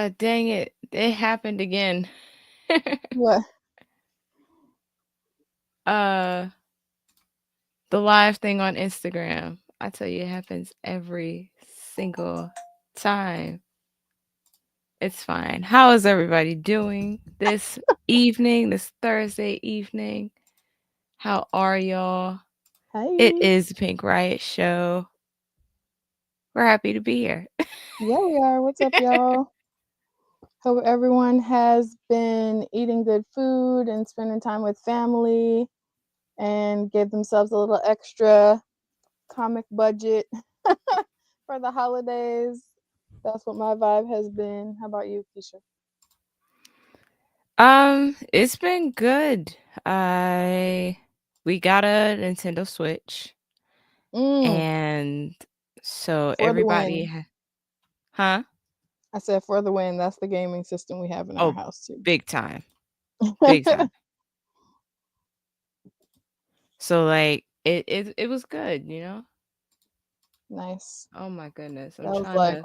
Dang it. It happened again. What? uh the live thing on Instagram. I tell you, it happens every single time. It's fine. How is everybody doing this evening, this Thursday evening? How are y'all? It Hey. is the Pink Riot Show. We're happy to be here. Yeah, we are. What's up, y'all? Hope everyone has been eating good food and spending time with family and gave themselves a little extra comic budget for the holidays. That's what my vibe has been. How about you, Keisha? It's been good. I We got a Nintendo Switch, Mm, and so for the win. huh? I said for the win. That's the gaming system we have in our Oh, house too. big time. Big time. So like it was good. Nice. Oh my goodness. I'm That was trying like to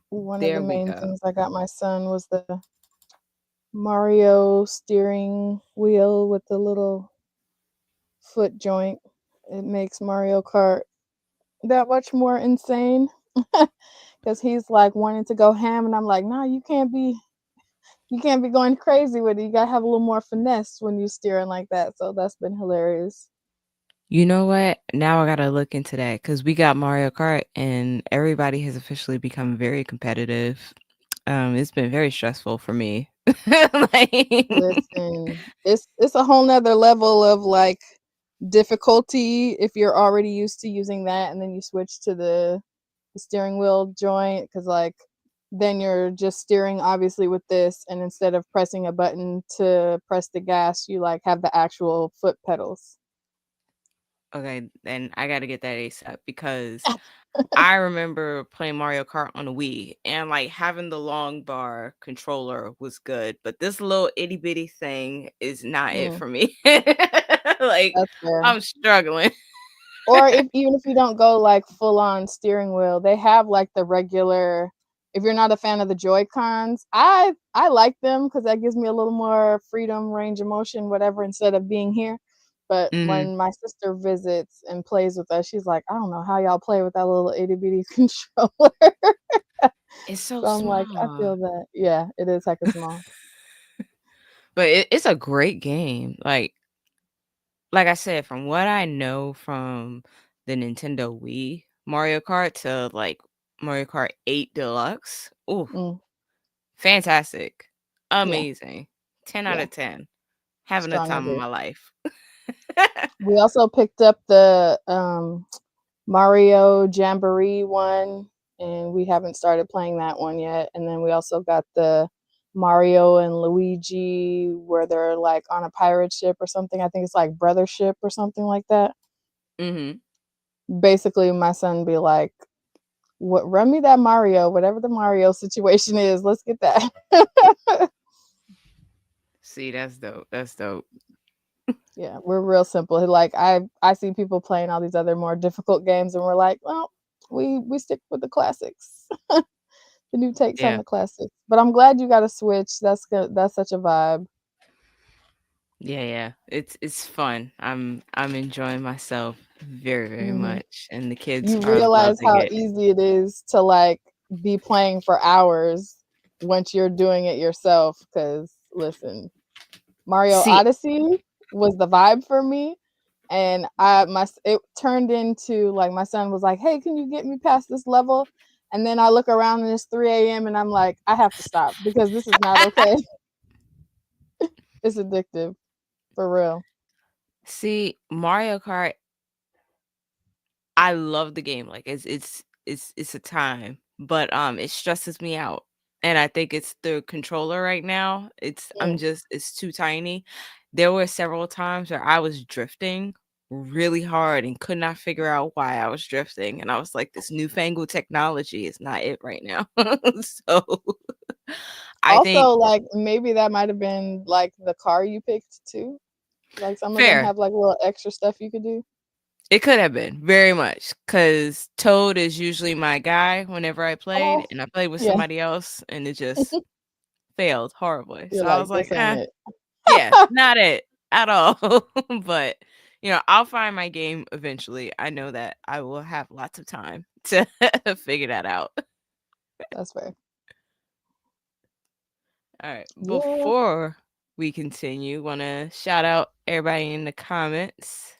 one of the There we main go. things I got my son was the Mario steering wheel with the little foot joint. It makes Mario Kart that much more insane because he's like wanting to go ham, and I'm like, no, you can't be going crazy with it. You gotta have a little more finesse when you steering like that. So that's been hilarious. You know what? Now I gotta look into that because we got Mario Kart and everybody has officially become very competitive. It's been very stressful for me. Like, Listen, it's a whole nother level of like difficulty if you're already used to using that, and then you switch to the steering wheel joint because like then you're just steering obviously with this, and instead of pressing a button to press the gas, you like have the actual foot pedals. okay, then I gotta get that ASAP because I remember playing Mario Kart on a Wii and like having the long bar controller was good, but this little itty bitty thing is not it Mm, for me. Like, that's fair. I'm struggling. Or if even if you don't go like full on steering wheel, they have like the regular. If you're not a fan of the Joy Cons, I like them because that gives me a little more freedom, range of motion, whatever, instead of being here. But Mhm. when my sister visits and plays with us, she's like, I don't know how y'all play with that little itty bitty controller. It's so So I'm like, I small. feel that. Yeah, it is hecka small. But it's a great game. Like I said, from what I know from the Nintendo Wii Mario Kart to like Mario Kart 8 Deluxe. Ooh, Mm, fantastic. yeah, Amazing. 10 out yeah, of 10. Having the strong time of agree. my life. We also picked up the Mario Jamboree one, and we haven't started playing that one yet. And then we also got the Mario and Luigi where they're like on a pirate ship or something. I think it's like Brother Ship or something like that. Mhm. Basically, my son be like, "What? Run me that Mario, whatever the Mario situation is. Let's get that." See, that's dope. That's dope. Yeah, we're real simple. Like I see people playing all these other more difficult games, and we're like, well, we stick with the classics. The new takes on Yeah. the classics. But I'm glad you got a Switch. That's good. That's such a vibe. Yeah, yeah. It's fun. I'm enjoying myself very, very Hmm. much. And the kids You are realize loving how it. easy it is to like be playing for hours once you're doing it yourself. Because listen, Mario See, Odyssey was the vibe for me, and it turned into like my son was like, "Hey, can you get me past this level?" And then I look around and it's 3 a.m. and I'm like, I have to stop because this is not okay. It's addictive for real. see, Mario Kart, I love the game. Like it's a time, but it stresses me out. And I think it's the controller right now. Mm. It's too tiny. There were several times where I was drifting really hard and could not figure out why I was drifting. And I was like, this newfangled technology is not it right now. So I think Also, like maybe that might have been like the car you picked too. Like some of them fair. have like little extra stuff you could do. It could have been very much because Toad is usually my guy whenever I played, Oh, and I played with yeah. somebody else, and it just failed horribly. You're So I like, was like, this ain't it. yeah, not it at all. But I'll find my game eventually. I know that I will have lots of time to figure that out. That's fair. All right. Yeah. Before we continue, want to shout out everybody in the comments.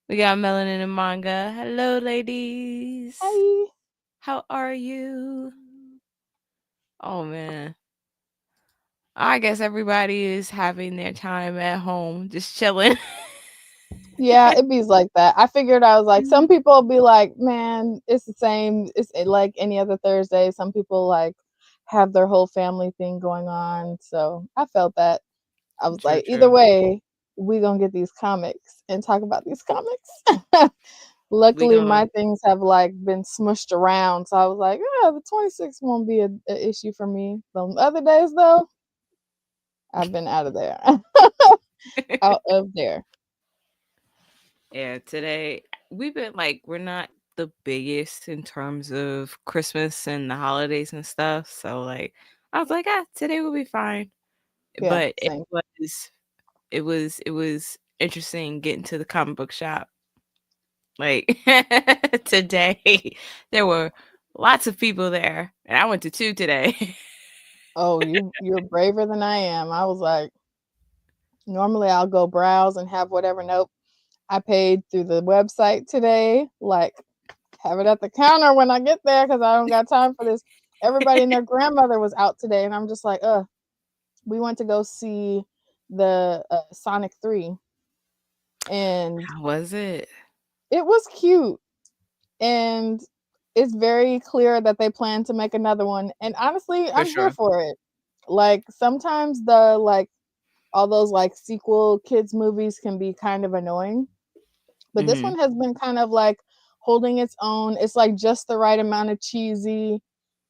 We got Melanin and Manga. Hello, ladies. Hi. How are you? Oh man. I guess everybody is having their time at home, just chilling. Yeah, it be like that. I figured I was like, some people will be like, man, it's the same. It's like any other Thursday. Some people like have their whole family thing going on. So I felt that. I was True, like, either true. way, we gonna get these comics and talk about these comics. We Luckily, gonna my things have like been smushed around, so I was like, yeah, the 26th won't be a issue for me. The other days though, I've been out of there, out of there. Yeah, today we've been like we're not the biggest in terms of Christmas and the holidays and stuff. So like I was like, today will be fine. Yeah, But same. it was interesting getting to the comic book shop. Like today there were lots of people there. And I went to two today. Oh, you're braver than I am. I was like, normally I'll go browse and have whatever. Nope, I paid through the website today. Like, have it at the counter when I get there because I don't got time for this. Everybody and their grandmother was out today, and I'm just like, we went to go see the Sonic 3, and How was it? it was cute. And it's very clear that they plan to make another one. And honestly, For I'm here sure. for it. Like sometimes the like all those like sequel kids movies can be kind of annoying, but this Mhm. one has been kind of like holding its own. It's like just the right amount of cheesy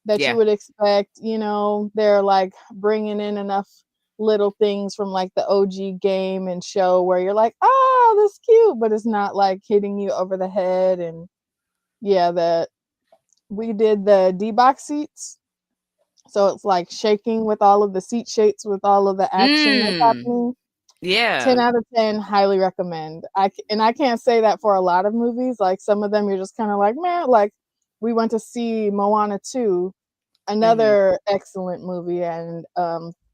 that you Yeah. would expect. They're like bringing in enough little things from like the OG game and show where you're like, oh, that's cute, but it's not like hitting you over the head. And yeah, we did the D-box seats, so it's like shaking with all of the seat shapes with all of the action that's Mm. happening. 10 Yeah. out of 10, highly recommend. I can't say that for a lot of movies. Like some of them you're just kind of like, man, like we went to see Moana 2, Mhm. another excellent movie, and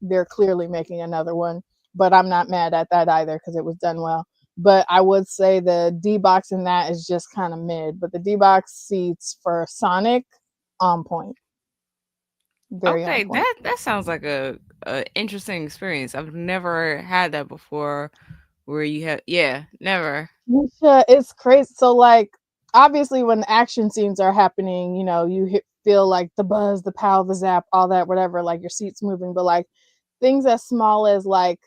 they're clearly making another one, but I'm not mad at that either because it was done well. But I would say the D-box in that is just kind of mid, but the D-box seats for Sonic, on point. Very on Okay, point. that sounds like a interesting experience. I've never had that before where you have never. Yeah, it's crazy. So like obviously when the action scenes are happening, feel like the buzz, the pow, the zap, all that, whatever, like your seat's moving. But like things as small as like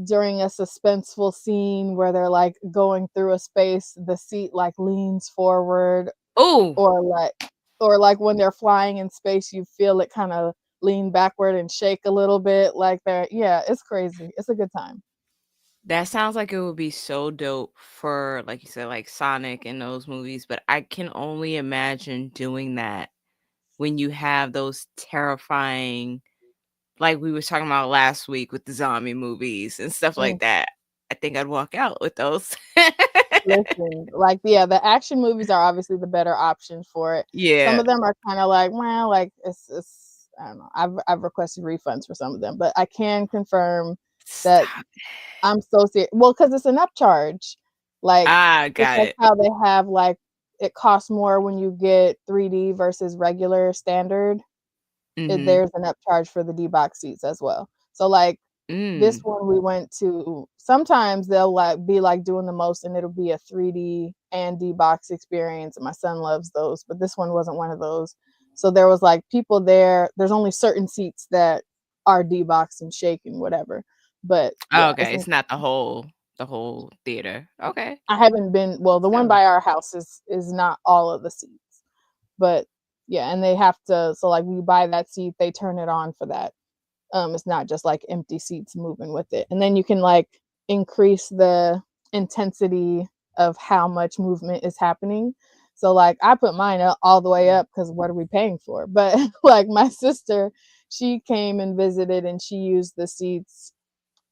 during a suspenseful scene where they're like going through a space, the seat like leans forward, Oh, or like when they're flying in space, you feel it kind of lean backward and shake a little bit. Like they're yeah, it's crazy. It's a good time. that sounds like it would be so dope for like you said like Sonic and those movies, but I can only imagine doing that when you have those terrifying like we were talking about last week with the zombie movies and stuff Mm. like that. I think I'd walk out with those. Listen, like, yeah, the action movies are obviously the better option for it. Some Yeah. of them are kind of like, well, like it's I don't know. I've requested refunds for some of them, but I can confirm that Stop. I'm so serious. Well, because it's an upcharge. Like, just Got like it. how they have like it costs more when you get 3D versus regular standard. Mhm. There's an upcharge for the D-box seats as well. So like this Mm. one we went to, sometimes they'll like be like doing the most and it'll be a 3D and D-box experience, and my son loves those, but this one wasn't one of those. So there was like people there, there's only certain seats that are D-box and shaking whatever. But Oh, yeah, okay, it's not the whole theater. Okay. I haven't been, well, the one So by our house is not all of the seats, but yeah, and they have to, so like we buy that seat, they turn it on for that. It's not just like empty seats moving with it. And then you can like increase the intensity of how much movement is happening. So like I put mine up all the way up because what are we paying for? But like my sister, she came and visited and she used the seats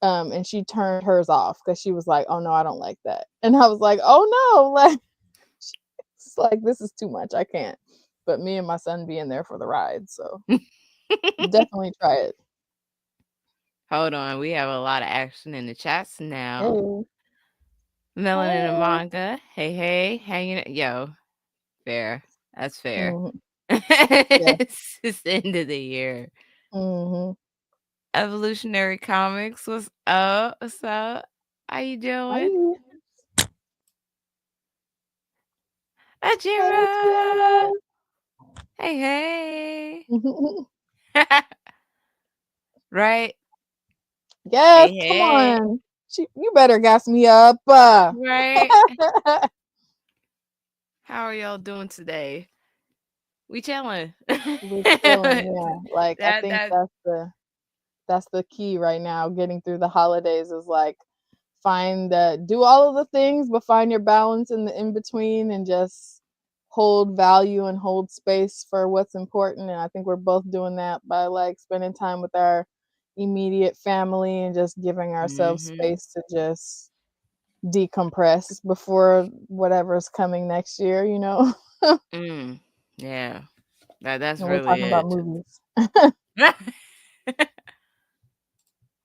and she turned hers off because she was like, oh no, I don't like that. And I was like, oh no, like it's like this is too much. I can't. But me and my son being there for the ride, so definitely try it. Hold on, we have a lot of action in the chats now. Hey. Melanin and Hey. manga. Hey, hey, hanging. Yo, fair. That's fair. Mhm. Yeah. It's the end of the year. Mhm. Evolutionary Comics. What's up? What's up? How you doing? Hi. Hey, Ajira. Tara. Hey, hey. Right? Yes, Hey, come hey. on. You better gas me up. Right? How are y'all doing today? We chilling. We're chilling, yeah. Like I think that that's the key right now. Getting through the holidays is like do all of the things, but find your balance in the in between and just hold value and hold space for what's important. And I think we're both doing that by like spending time with our immediate family and just giving ourselves mm-hmm. space to just decompress before whatever's coming next year, you know? Yeah. That's And we're really talking about it. movies.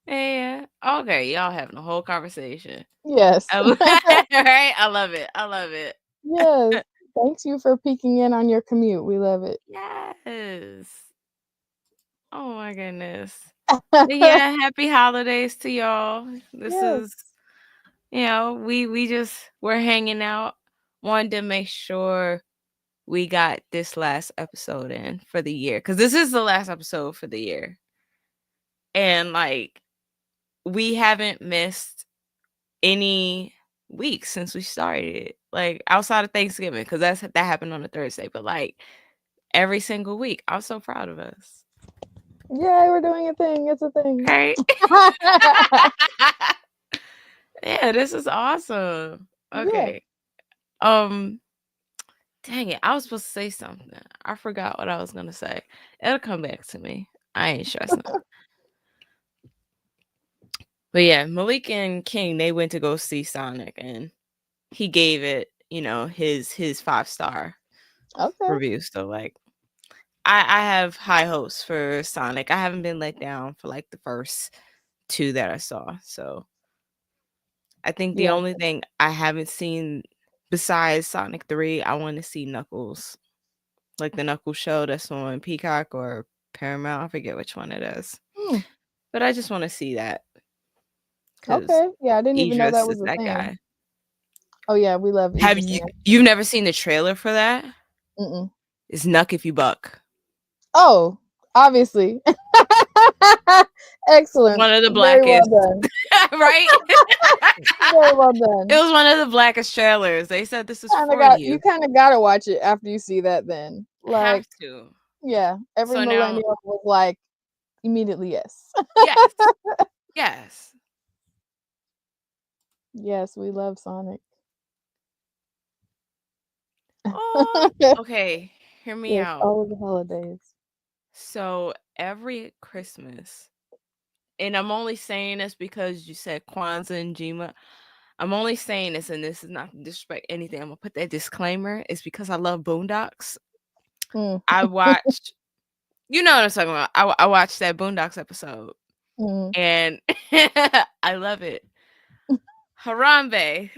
Yeah. Okay, y'all having a whole conversation. Yes. Right? I love it. I love it. Yes. Thanks you for peeking in on your commute. We love it. Yes. Oh my goodness. But yeah, happy holidays to y'all. This Yes. is we're hanging out. Wanted to make sure we got this last episode in for the year. Cause this is the last episode for the year. And like we haven't missed any weeks since we started. Like outside of Thanksgiving, because that happened on a Thursday. But like every single week. I'm so proud of us. Yay, we're doing a thing. It's a thing. Right? Yeah, this is awesome. Yeah. Okay. Dang it. I was supposed to say something. I forgot what I was gonna say. It'll come back to me. I ain't stressing. But yeah, Malik and King, they went to go see Sonic and he gave it, his 5-star Okay. review. So like I have high hopes for Sonic. I haven't been let down for like the first 2 that I saw. So I think the Yeah. only thing I haven't seen besides Sonic 3, I want to see Knuckles. Like the Knuckles show that's on Peacock or Paramount. I forget which one it is. Hmm. But I just want to see that because Okay. Yeah, I didn't even know that Idris was is a that thing. guy. Oh yeah, we love Have Idris and you've never seen the trailer for that? Mm-mm. It's Nuck If You Buck. Oh, obviously. Excellent. One of the Very well blackest, done. right? Very well It done. was one of the blackest trailers. They said this is Kind of for got you you. kind of got to watch it after you see that then. Have Like, to. yeah, every So now, millennial was like immediately yes. yes, yes. Yes, we love Sonic. Oh, okay. Hear me Yes, out. all of the holidays. So every Christmas, and I'm only saying this because you said Kwanzaa and Jima. I'm only saying this, and this is not to disrespect anything. I'm gonna put that disclaimer. It's because I love Boondocks. Mm, I watched, you know what I'm talking about. I watched that Boondocks episode, mm. and I love it. Harambe.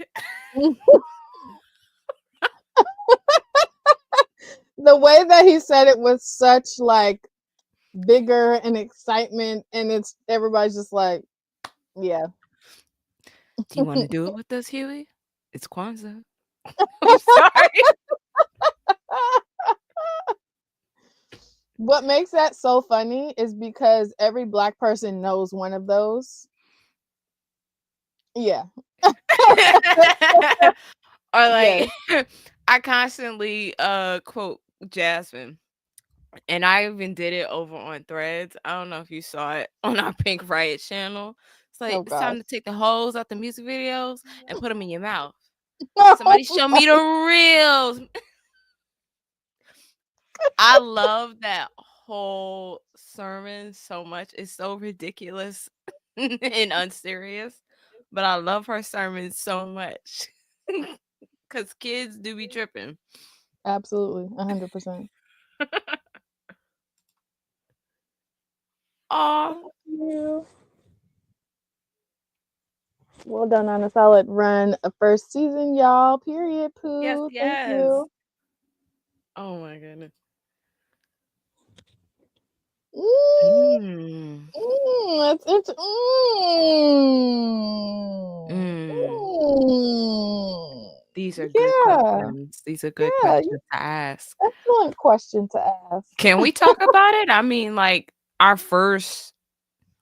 The way that he said it was such like vigor and excitement, and it's everybody's just like, yeah. Do you want to do it with us, Huey? It's Kwanzaa. I'm sorry. What makes that so funny is because every black person knows one of those. Yeah. Or Yes. like I constantly quote Jasmine. And I even did it over on Threads. I don't know if you saw it on our Pink Riot channel. It's like Oh it's time gosh. to take the holes out the music videos and put them in your mouth. Somebody show me the reels. I love that whole sermon so much. It's so ridiculous and unserious, but I love her sermon so much because kids do be tripping. Absolutely, 100%. Oh, Thank you. Well done on a solid run of first season, y'all. Period. yes, Pooh. Thank yes. you. Oh my goodness. Mm, Mm. it's Mm. mm. These are good Yeah, questions. These are good yeah. questions to ask. Excellent question to ask. Can we talk about it? I mean, like, our first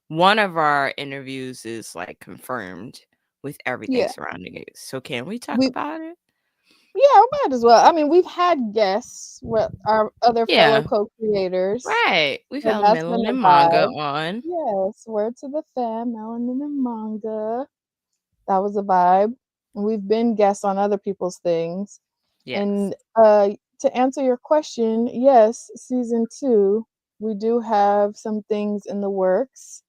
one of our interviews is like confirmed with everything Yeah, surrounding it. So can we talk we about it? yeah, we might as well. I mean, we've had guests with our other fellow Yeah. co-creators, Right. We've so had that's been Melon a and Manga vibe. on. Yes, word to the fam, melanin and manga. That was a vibe. We've been guests on other people's things. Yes. And to answer your question, yes, season 2, we do have some things in the works.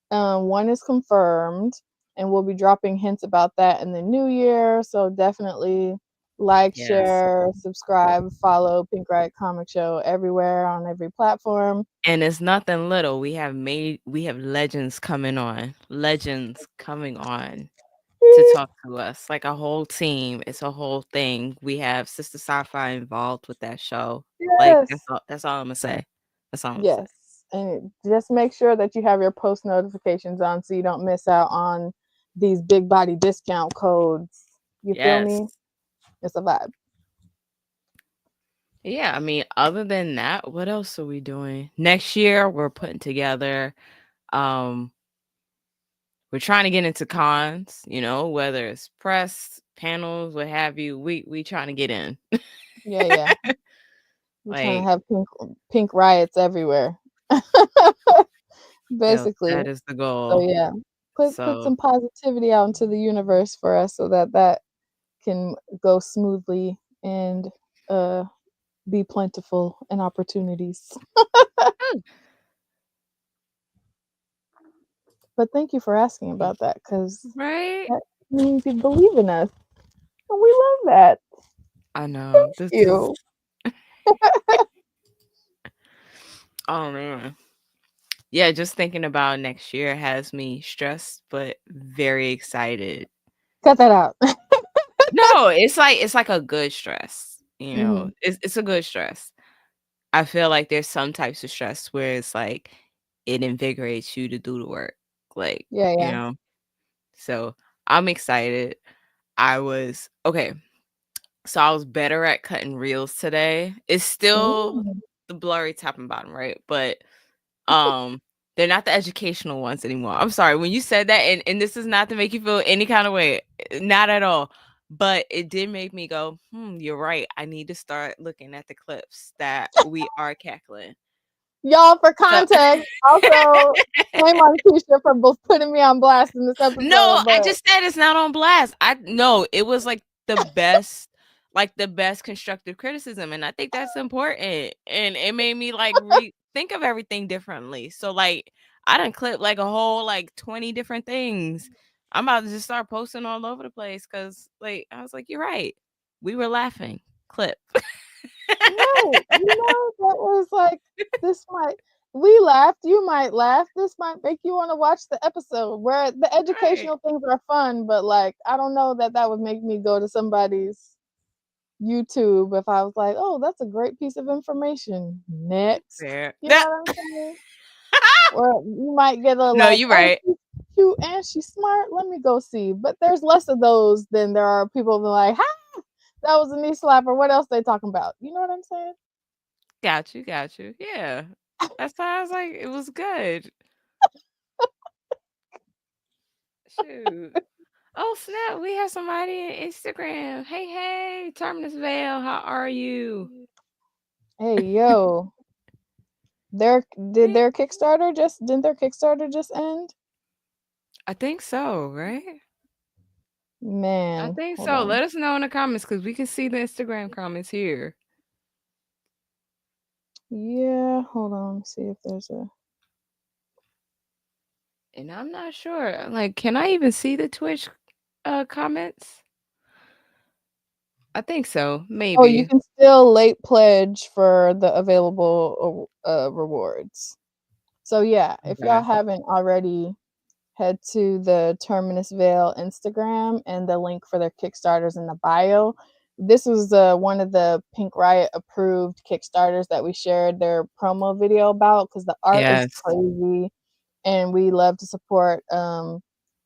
One is confirmed, and we'll be dropping hints about that in the new year. So definitely like, Yes. share, subscribe, follow Pink Riot Comic Show everywhere on every platform. And it's nothing little. We have legends coming on. Legends coming on to talk to us. Like a whole team. It's a whole thing. We have Sister Sci-Fi involved with that show. Like Yes. that's all I'm gonna say. That's all I'm gonna say. Yes. And just make sure that you have your post notifications on so you don't miss out on these big body discount codes. You feel Yes. me? It's a vibe. Yeah, I mean, other than that, what else are we doing? Next year, we're putting together, um, we're trying to get into cons, whether it's press, panels, what have you. We trying to get in. Yeah, yeah. We're trying to Like, have pink riots everywhere. yes, Basically. that is the So goal. yeah. Put So, some positivity out into the universe for us so that can go smoothly and uh be plentiful in opportunities. mm, But thank you for asking about that because right? that means you believe in us. And we love that. I know. Thank This is, you. oh man. Yeah, just thinking about next year has me stressed, but very excited. Cut that out. No, it's like a good stress, Hmm. It's a good stress. I feel like there's some types of stress where it's like it invigorates you to do the work. Like, Yeah, you yeah. know. So I'm excited. I was okay. So I was better at cutting reels today. It's still Mm. the blurry top and bottom, right? But um they're not the educational ones anymore. I'm sorry. When you said that, and this is not to make you feel any kind of way, not at all. But it did make me go, you're right. I need to start looking at the clips that we are cackling. Y'all, for So context, also shame on Keisha for both putting me on blast in this no, episode, I but just said it's not on blast. I no, it was like the best constructive criticism, and I think that's important. And it made me like think of everything differently. So like I done clipped like a whole like 20 different things. I'm about to just start posting all over the place because like I was like, you're right. We were laughing. Clip. no, that was like, this might, we laughed, you might laugh. This might make you want to watch the episode where the Right. educational things are fun, but like, I don't know that would make me go to somebody's YouTube if I was like, oh, that's a great piece of information. Next. Fair. You know what I'm saying? Or you might get a No, like, you're oh, right. she's cute and she's smart. Let me go see. But there's less of those than there are people that are like, ha, that was a knee slapper. What else they talking about? You know what I'm saying? Got you, got you. Yeah. That's why I was like, it was good. Shoot. Oh snap! We have somebody in Instagram. Hey, hey, Terminus Vale, how are you? Hey yo, their did Hey. their Kickstarter just didn't their Kickstarter just end? I think so, right? I Man, think hold so. on. Let us know in the comments because we can see the Instagram comments here. Yeah, hold on. See if there's a. And I'm not sure. Like, can I even see the Twitch comments? I think so. Oh, you Maybe. can still late pledge for the available rewards. So yeah, if y'all Okay. haven't already, head to the Terminus Vale Instagram and the link for their Kickstarters in the bio. This was one of the Pink Riot approved Kickstarters that we shared their promo video about because the art is Yes. crazy and we love to support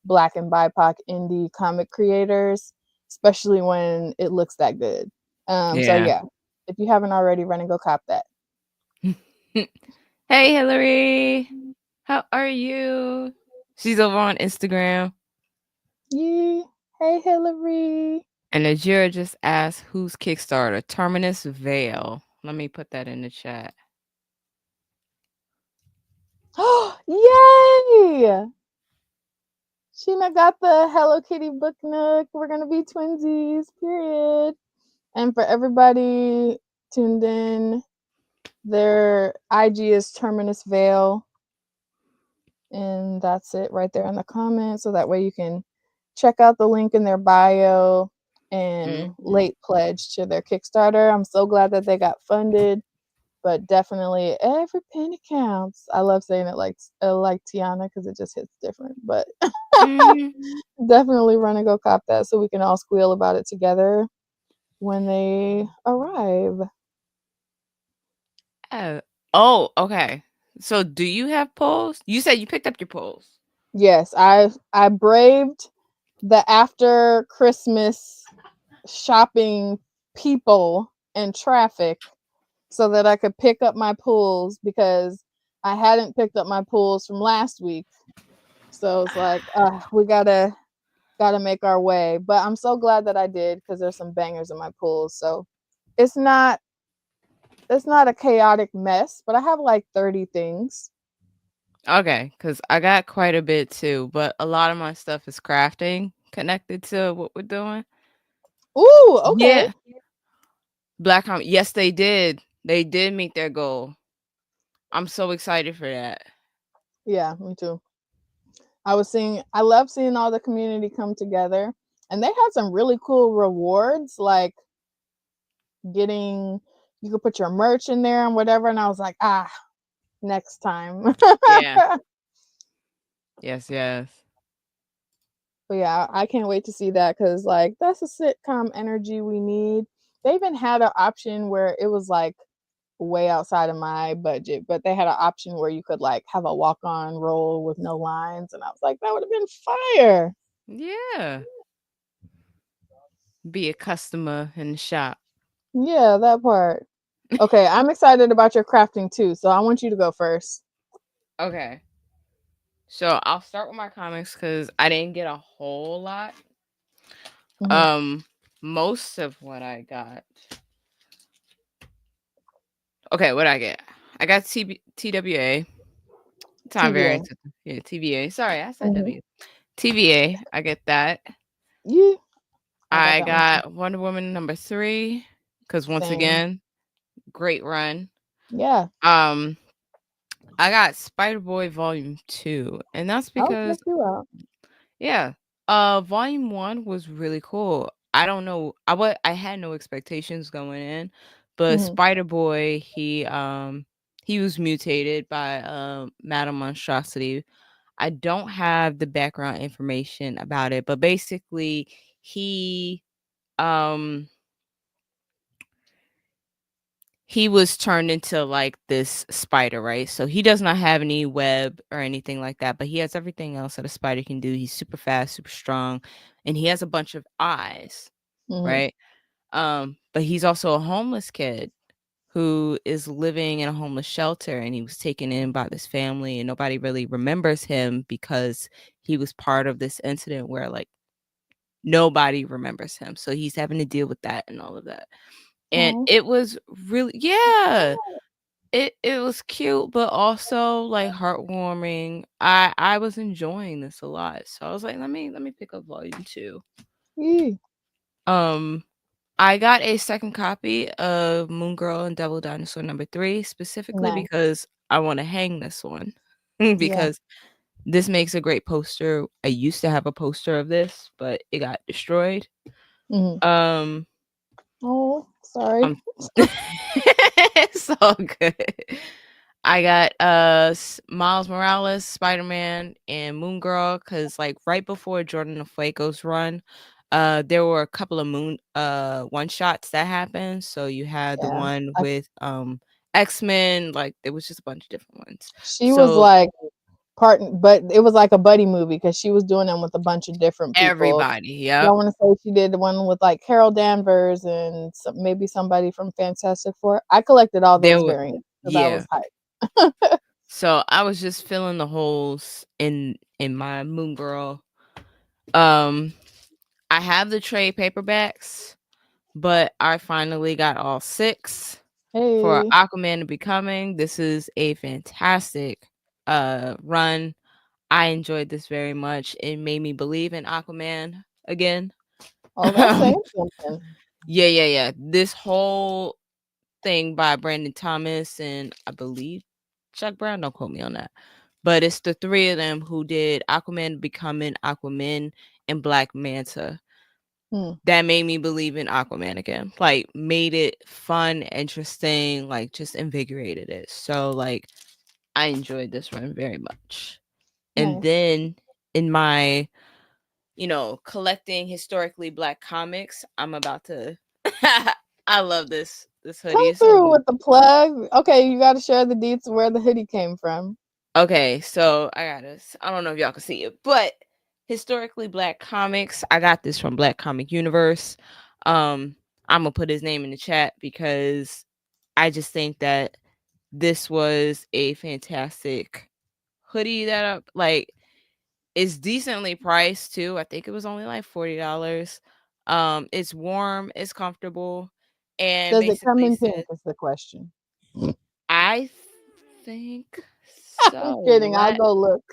Black and BIPOC indie comic creators, especially when it looks that good. So Yeah. yeah, if you haven't already, run and go cop that. Hey, Hillary. How are you? She's over on Instagram. Yeah. Hey, Hillary. And Ajira just asked who's Kickstarter? Terminus Vale. Let me put that in the chat. Yay! Sheena got the Hello Kitty book nook. We're gonna be twinsies, period. And for everybody tuned in, their IG is Terminus Vale. And that's it right there in the comments. So that way you can check out the link in their bio and Mhm. late pledge to their Kickstarter. I'm so glad that they got funded, but definitely every penny counts. I love saying it like Tiana because it just hits different. But Mhm. definitely run and go cop that so we can all squeal about it together when they arrive. Oh. Oh, okay. So do you have polls? You said you picked up your polls. Yes, I braved the after Christmas shopping people and traffic so that I could pick up my pools because I hadn't picked up my pools from last week. So it's like, we gotta make our way. But I'm so glad that I did because there's some bangers in my pools. So it's not it's not a chaotic mess, but I have like 30 things. Okay, because I got quite a bit too, but a lot of my stuff is crafting connected to what we're doing. Ooh, okay. Yeah. Yes, they did. They did meet their goal. I'm so excited for that. Yeah, me too. I love seeing all the community come together. And they had some really cool rewards, like getting you could put your merch in there and whatever. And I was like, next time. Yeah. Yes, yes. But yeah, I can't wait to see that because like that's the sitcom energy we need. They even had an option where it was like way outside of my budget, but they had an option where you could like have a walk-on role with no lines, and I was like, that would have been fire. Yeah. Be a customer in the shop. Yeah, that part. Okay, I'm excited about your crafting too, so I want you to go first. Okay. So I'll start with my comics because I didn't get a whole lot. Hmm. Um, most of what I got. Okay, what I get? I got TWA, time TVA. variance. Yeah, TVA. Sorry, I said Hmm. W. TVA. I get that. Yeah, I got I that one too. got Wonder Woman #3 because once Same. again, great run. Yeah, Um, I got Spider Boy Volume 2, and that's I'll check because you out. yeah, Volume 1 was really cool. I don't know, I had no expectations going in, but Hmm. Spider Boy, he was mutated by Madame Monstrosity. I don't have the background information about it, but basically he um he was turned into like this spider, right? So he does not have any web or anything like that, but he has everything else that a spider can do. He's super fast, super strong, and he has a bunch of eyes, Hmm. right? But he's also a homeless kid who is living in a homeless shelter, and he was taken in by this family, and nobody really remembers him because he was part of this incident where like nobody remembers him. So he's having to deal with that and all of that. And Oh, it was really, yeah, it was cute, but also, like, heartwarming. I was enjoying this a lot, so I was like, "Let me pick up volume 2." Yee. Um, I got a second copy of Moon Girl and Devil Dinosaur number 3 specifically Nice. because I want to hang this one Yeah. because this makes a great poster. I used to have a poster of this, but it got destroyed. Hmm. Um, Oh, sorry. I'm it's all good. I got Miles Morales, Spider-Man, and Moon Girl because like right before Jordan Fuego's run, there were a couple of moon one shots that happened. So you had the Yeah. one I, with X-Men, like there was just a bunch of different ones. she was So like but it was like a buddy movie because she was doing them with a bunch of different people. everybody, I yep. want to say she did the one with like Carol Danvers and maybe somebody from Fantastic Four. I collected all There those were variants because I yeah. was hyped. So I was just filling the holes in my Moon Girl. Um I have the trade paperbacks, but I finally got all 6 for Hey, Aquaman to Becoming. This is a fantastic run. I enjoyed this very much. It made me believe in Aquaman again. oh, that's um, saying something. yeah. This whole thing by Brandon Thomas and I believe Chuck Brown, don't quote me on that. But it's the 3 of them who did Aquaman Becoming, Aquaman, and Black Manta Hmm, that made me believe in Aquaman again. Like made it fun, interesting, like just invigorated it. So like I enjoyed this run very much. And nice. then in my, collecting historically black comics, I'm about to I love this hoodie. Come It's through so with the plug. Okay, you got to share the deets of where the hoodie came from. okay, so I got this. I don't know if y'all can see it, but historically black comics. I got this from Black Comic Universe. I'm gonna put his name in the chat because I just think that this was a fantastic hoodie that like it's decently priced too. I think it was only like $40. It's warm, it's comfortable, and Does it come basically in pink? says Is the question. I think I'm so. kidding. I'll go look.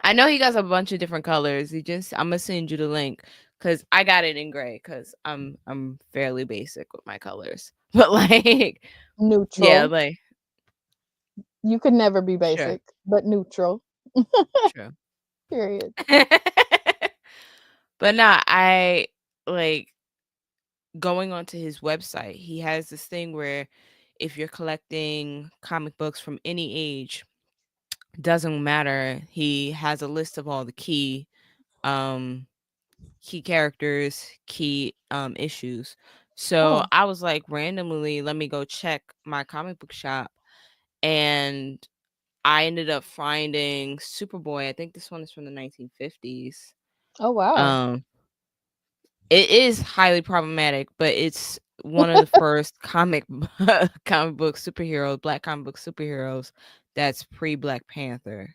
I know he got a bunch of different colors. I'm gonna send you the link because I got it in gray because I'm fairly basic with my colors. But like, yeah, Neutral. like You could never be sure, basic, but neutral. true. Period. But nah, I like going onto his website. He has this thing where if you're collecting comic books from any age, doesn't matter. He has a list of all the um key characters, key issues. So Oh, I was like randomly, let me go check my comic book shop and I ended up finding Superboy. I think this one is from the 1950s. oh wow. Um it is highly problematic, but it's one of the first comic book superheroes, black comic book superheroes that's pre Black Panther.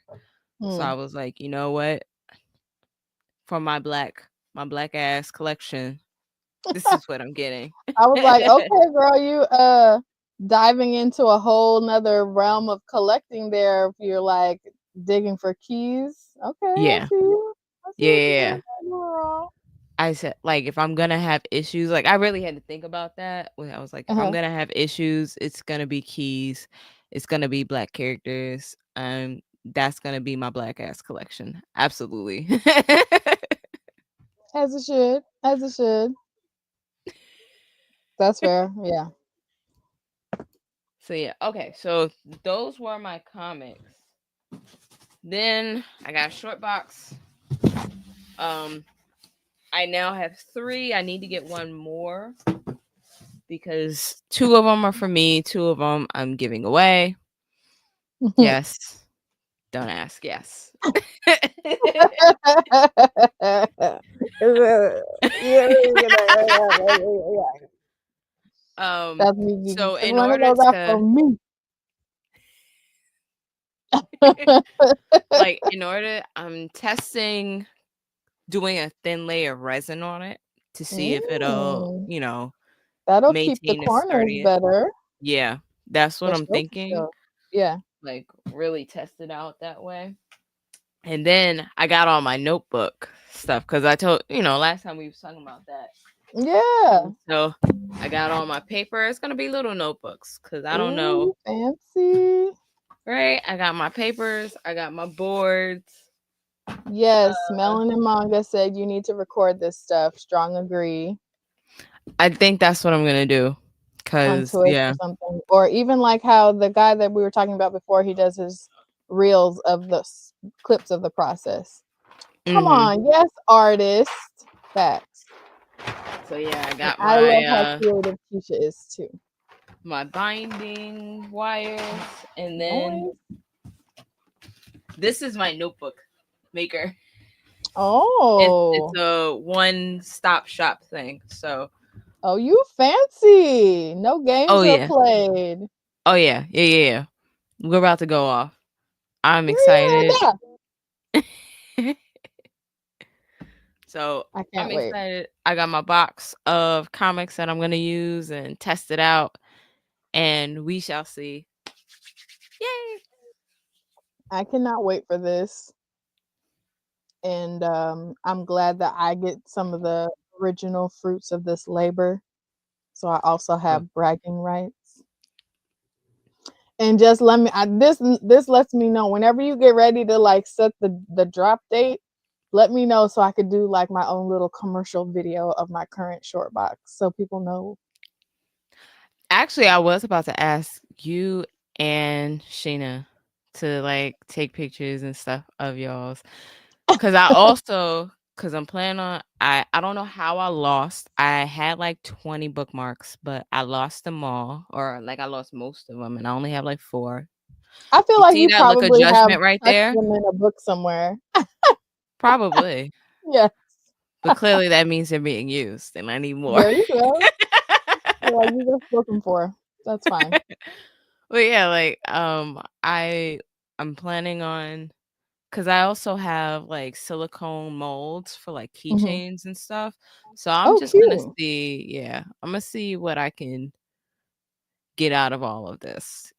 So I Hmm. was like, you know what? For my black ass collection, this is what I'm getting. I was like, okay, girl, you diving into a whole nother realm of collecting there. If you're like digging for keys, okay, I Yeah. see you. I see Yeah, what yeah, you're yeah. doing. You're not doing wrong. I said, like, if I'm gonna have issues, like, I really had to think about that. When I was like, if I'm Uh-huh. gonna have issues, it's gonna be keys, it's gonna be black characters, that's gonna be my black ass collection. Absolutely. As it should. As it should. That's fair. Yeah. So yeah, okay. So those were my comics. Then I got a short box. Um, I now have 3. I need to get one more because 2 of them are for me, 2 of them I'm giving away. Yes. Don't ask. Yes. Yeah, um that's me. so Just in one of order those out for to me. in order I'm testing doing a thin layer of resin on it to see if it'll, Mm, that'll keep the maintain its corners sturdy. better. Yeah, that's what For I'm sure, for thinking. sure. Yeah. Like really test it out that way. And then I got all my notebook stuff because I told, last time we was talking about that. Yeah. So I got all my paper. It's going to be little notebooks because I don't Ooh, know. you fancy. Right? I got my papers. I got my boards. Yes, Melon and Manga said you need to record this stuff. Strong agree. I think that's what I'm going to do. On Because, Twitch or yeah. something. Or even like how the guy that we were talking about before, he does his reels of the clips of the process. Come Mm-hmm. on, yes, artist. Facts. So, yeah, I And got I love how my creative Keisha is too. my binding wires. And then Nice. this is my notebook maker. It's Oh. a one-stop shop thing. So, Oh, you fancy. No games oh, are yeah. played. Oh, yeah. Yeah. We're about to go off. I'm excited. Period. So I I'm can't wait. excited. I got my box of comics that I'm gonna use and test it out, and we shall see. Yay! I cannot wait for this. And I'm glad that I get some of the original fruits of this labor. So I also Oh, have bragging rights. And just let me this lets me know whenever you get ready to like set the drop date, let me know so I could do like my own little commercial video of my current short box so people know. actually, I was about to ask you and Sheena to like take pictures and stuff of y'all's, because I'm planning on. I don't know how I lost. I had like 20 bookmarks, but I lost them all, or like I lost most of them, and I only have like 4. I feel You like see you that look of probably have judgment right tucked there? them in a book somewhere. Probably. Yes. But clearly that means they're being used and I need more. There you go. You're like you just looking for. That's fine. But yeah, like I'm planning on, because I also have like silicone molds for like Hmm. keychains and stuff. So I'm Oh, just gonna cute. see, yeah, I'm gonna see what I can get out of all of this.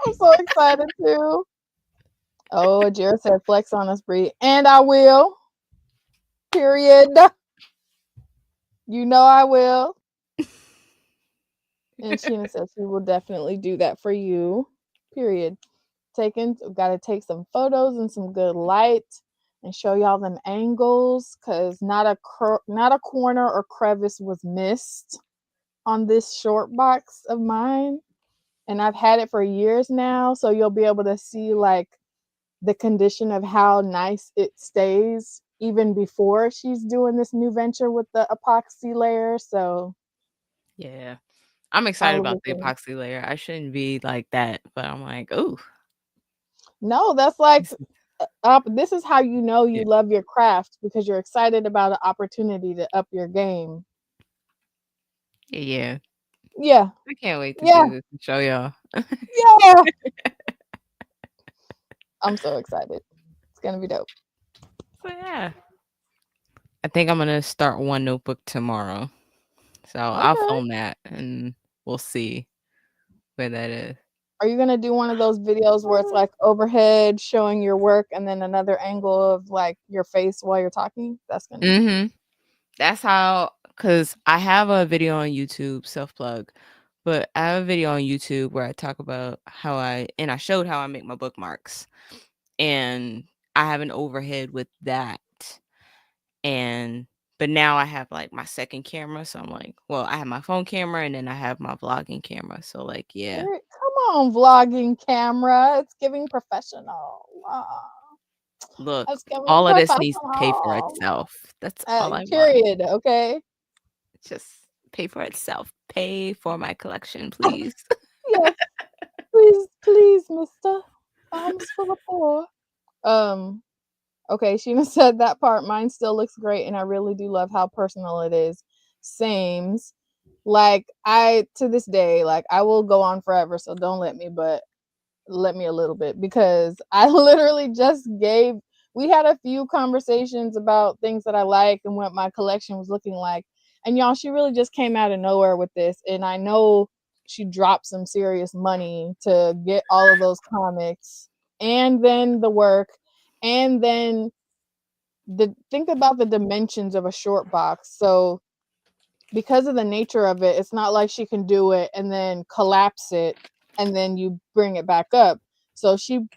I'm so excited too. Oh, Jared said flex on us, Bree. And I will. Period. You know I will. And Sheena says she will definitely do that for you. Period. Gotta take some photos and some good light and show y'all them angles because not a corner or crevice was missed on this short box of mine. And I've had it for years now, so you'll be able to see like the condition of how nice it stays even before she's doing this new venture with the epoxy layer. So Yeah. I'm excited all of about the the things. epoxy layer. I shouldn't be like that, but I'm like, ooh. No, that's like this is how you know you Yeah. love your craft because you're excited about an opportunity to up your game. Yeah. Yeah, I can't wait to yeah, do this and show y'all. yeah. I'm so excited. It's gonna be dope. So yeah. I think I'm gonna start one notebook tomorrow. So I'll Okay. film that and we'll see where that is. Are you gonna do one of those videos where it's like overhead showing your work and then another angle of like your face while you're talking? That's gonna be cute. Mm-hmm. That's how, because I have a video on YouTube, self plug, but I have a video on YouTube where I talk about and I showed how I make my bookmarks. And I have an overhead with that. And but now I have like my second camera. So I'm like, well, I have my phone camera and then I have my vlogging camera. So like, yeah. Come on, vlogging camera. It's giving professional. Look, It's giving all of this needs to pay for professional. itself. That's all I want. Period. Okay. Just pay for itself. Pay for my collection, please. Yes. Please, please, mister. Arms for the poor. Um, okay, Sheena said that part. Mine still looks great, and I really do love how personal it is. Sames. Like I to this day, like I will go on forever, so don't let me, but let me a little bit because I literally just gave we had a few conversations about things that I like and what my collection was looking like. And y'all, she really just came out of nowhere with this. And I know she dropped some serious money to get all of those comics, and then the work, and then think about the dimensions of a short box. So because of the nature of it, it's not like she can do it and then collapse it and then you bring it back up. So she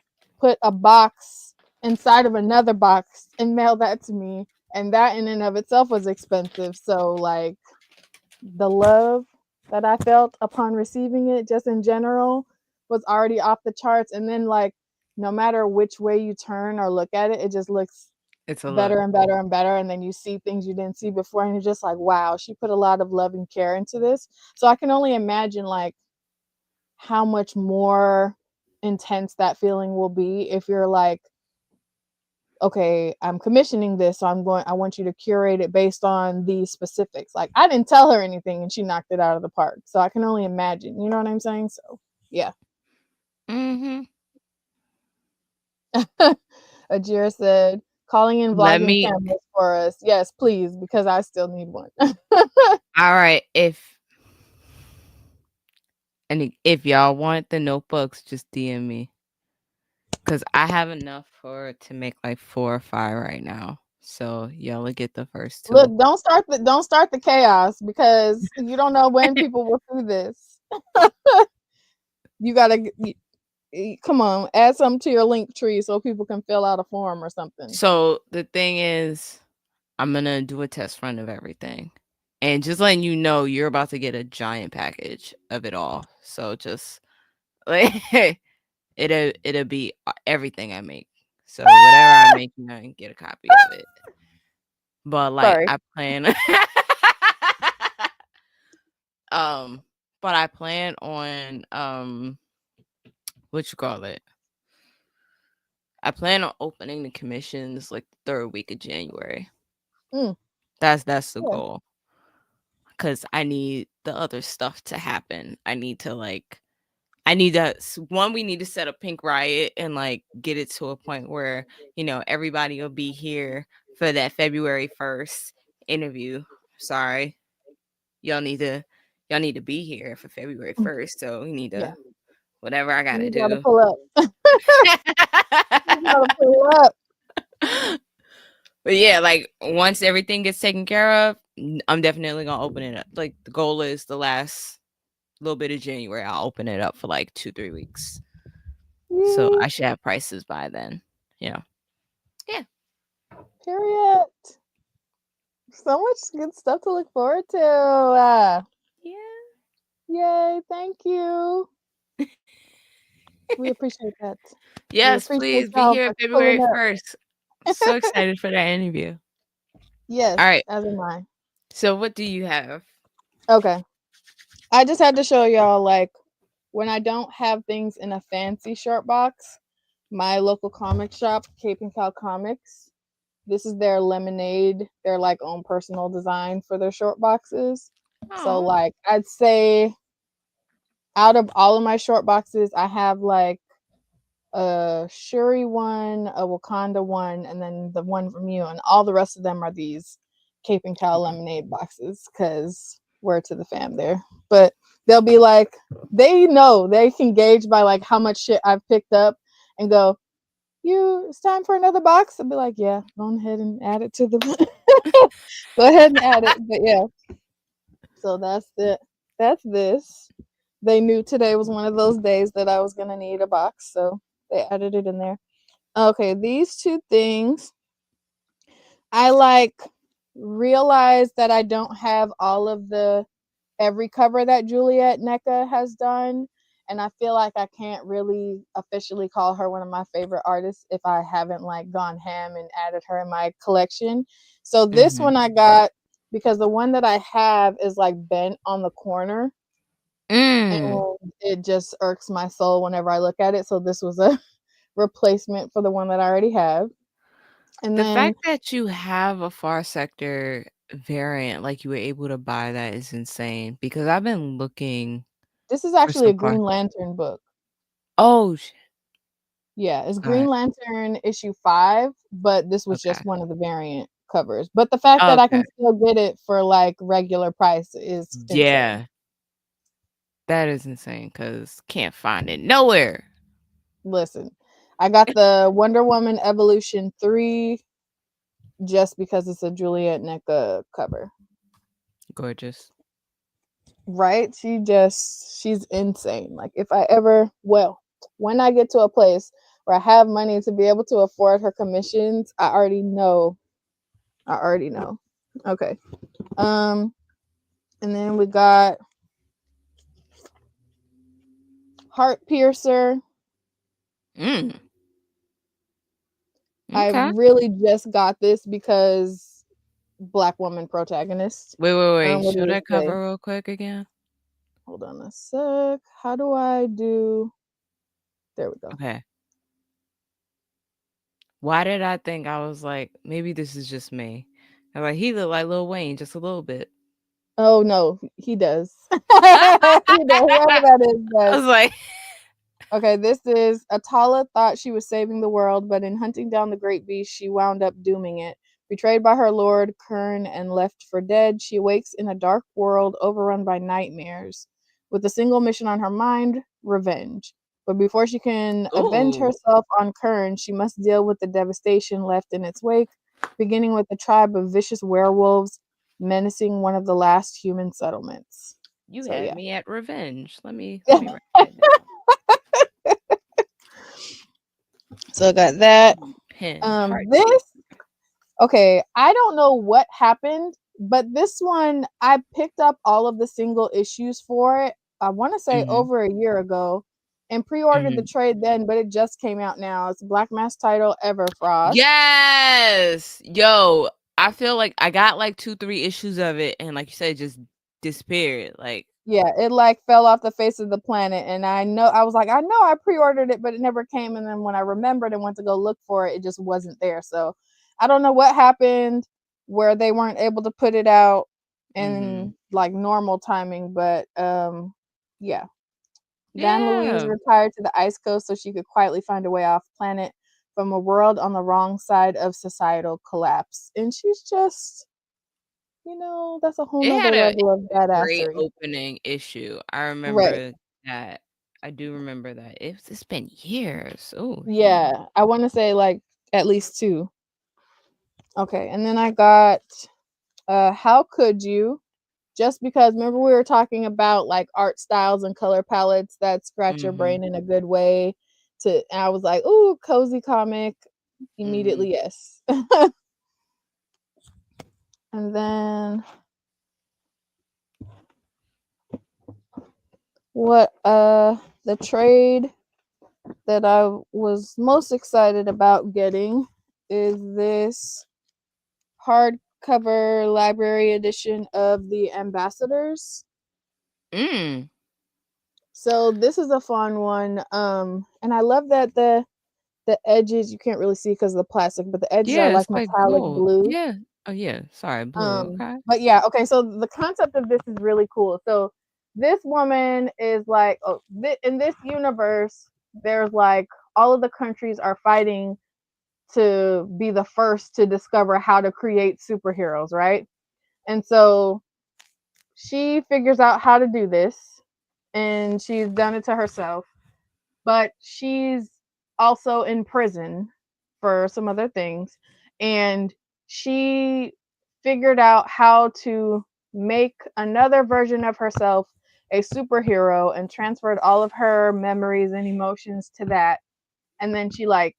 put a box inside of another box and mailed that to me, and that in and of itself was expensive. So like the love that I felt upon receiving it just in general was already off the charts. And then like no matter which way you turn or look at it, it just looks It's a look. better and better and better, and then you see things you didn't see before, and you're just like, wow, she put a lot of love and care into this. So I can only imagine like how much more intense that feeling will be if you're like, okay, I'm commissioning this, so I want you to curate it based on these specifics. Like I didn't tell her anything and she knocked it out of the park, so I can only imagine, you know what I'm saying? So yeah. Mm-hmm. Ajira said, calling in Let vlogging me. cameras for us. Yes, please, because I still need one. All right. If y'all want the notebooks, just DM me. Cause I have enough to make like 4 or 5 right now. So y'all will get the first 2. Look, don't start the chaos, because you don't know when people will see this. You gotta come on, add something to your link tree so people can fill out a form or something. So the thing is, I'm gonna do a test run of everything, and just letting you know, you're about to get a giant package of it all. So just like it'll be everything I make. So whatever I make, you can get a copy of it. But like Sorry. I plan, but I plan on what you call it. I plan on opening the commissions like the 3rd week of January. Mm. That's the Yeah. goal. Cause I need the other stuff to happen. I need to we need to set a pink riot and like get it to a point where, everybody will be here for that February 1st interview. Sorry. Y'all need to be here for February 1st. So we need Yeah. to whatever I gotta You gotta do. pull up. You gotta pull up. But yeah, like once everything gets taken care of, I'm definitely gonna open it up. Like the goal is the last little bit of January, I'll open it up for like 2-3 weeks. So Yeah. I should have prices by then. Yeah. Yeah. Period. So much good stuff to look forward to. Yeah. Yay, thank you. We appreciate that. We Yes, appreciate please be y'all here for pulling February up. 1st. So excited for that interview. Yes, All right. as am I. So what do you have? Okay. I just had to show y'all, like, when I don't have things in a fancy short box, my local comic shop, Cape and Cow Comics, this is their lemonade, their like own personal design for their short boxes. So Oh. like I'd say out of all of my short boxes, I have like a Shuri one, a Wakanda one, and then the one from you, and all the rest of them are these Cape and Cow lemonade boxes, because word to the fam there. But they'll be like, they know, they can gauge by like how much shit I've picked up and go, it's time for another box. I'll be like, yeah, go ahead and add it to the go ahead and add it. But yeah. So that's it. That's this. They knew today was one of those days that I was gonna need a box, so they added it in there. Okay, these two things. I like realized that I don't have all of every cover that Juliet NECA has done. And I feel like I can't really officially call her one of my favorite artists if I haven't like gone ham and added her in my collection. So this one I got because the one that I have is like bent on the corner. And it just irks my soul whenever I look at it. So this was a replacement for the one that I already have. And The then fact that you have a Far Sector variant, like you were able to buy that, is insane. Because I've been looking this is for actually a some Far. Green Lantern book. Oh, Yeah, it's Green God. Lantern issue 5, but this was Okay. just one of the variant covers. But the fact that I Okay. can still get it for like regular price is insane. Yeah. That is insane because can't find it nowhere. Listen, I got the Wonder Woman Evolution 3 just because it's a Juliet NECA cover. Gorgeous. Right? She's insane. Like if I ever, well, when I get to a place where I have money to be able to afford her commissions, I already know. I already know. Okay. And then we got Heart Piercer. Mm. I Okay. really just got this because Black woman protagonist. Wait. What Show does it that say? cover real quick again. Hold on a sec. How do I do? There we go. Okay. Why did I think I was like, maybe this is just me? I was like, he looked like Lil Wayne just a little bit. Oh no, he does. He I does. Whoever that is does. was like, Okay, this is Atala thought she was saving the world, but in hunting down the great beast, she wound up dooming it. Betrayed by her lord, Kern, and left for dead, she awakes in a dark world overrun by nightmares, with a single mission on her mind: revenge. But before she can avenge ooh, herself on Kern, she must deal with the devastation left in its wake, beginning with a tribe of vicious werewolves menacing one of the last human settlements. you So had yeah. me at revenge. Let me write that down. So I got that. Pen, heart This, piece. okay, I don't know what happened, but this one I picked up all of the single issues for it. I want to say Hmm. over a year ago, and pre-ordered the Hmm. trade then, but it just came out now. It's Black Mass title Everfrost. Yes, yo, I feel like I got like 2, 3 issues of it, and like you said, it just disappeared. Like, Yeah, it like fell off the face of the planet, and I was like, I know I pre-ordered it, but it never came. And then when I remembered and went to go look for it, it just wasn't there. So I don't know what happened where they weren't able to put it out hmm, in like normal timing. But yeah, Dan Louise yeah, retired to the ice coast so she could quietly find a way off planet from a world on the wrong side of societal collapse, and she's just, that's a whole it nother had a level of great badassery. opening issue. I Right. remember that. I do remember that. It's been years. Oh, yeah. Yeah, I want to say like at least two. Okay, and then I got How Could You? Just because remember we were talking about like art styles and color palettes that scratch your Mhm. brain in a good way. And I was like, ooh, cozy comic. Mhm. Immediately, yes. And then what the trade that I was most excited about getting is this hardcover library edition of the Ambassadors. Mm. So this is a fun one. And I love that the edges you can't really see because of the plastic, but the edges are Yeah, it's like like metallic gold. blue. Yeah. Oh, yeah. Sorry, blue. Okay. But yeah, okay. So the concept of this is really cool. So this woman is like, in this universe, there's like all of the countries are fighting to be the first to discover how to create superheroes, right? And so she figures out how to do this, and she's done it to herself, but she's also in prison for some other things, and she figured out how to make another version of herself a superhero and transferred all of her memories and emotions to that, and then she like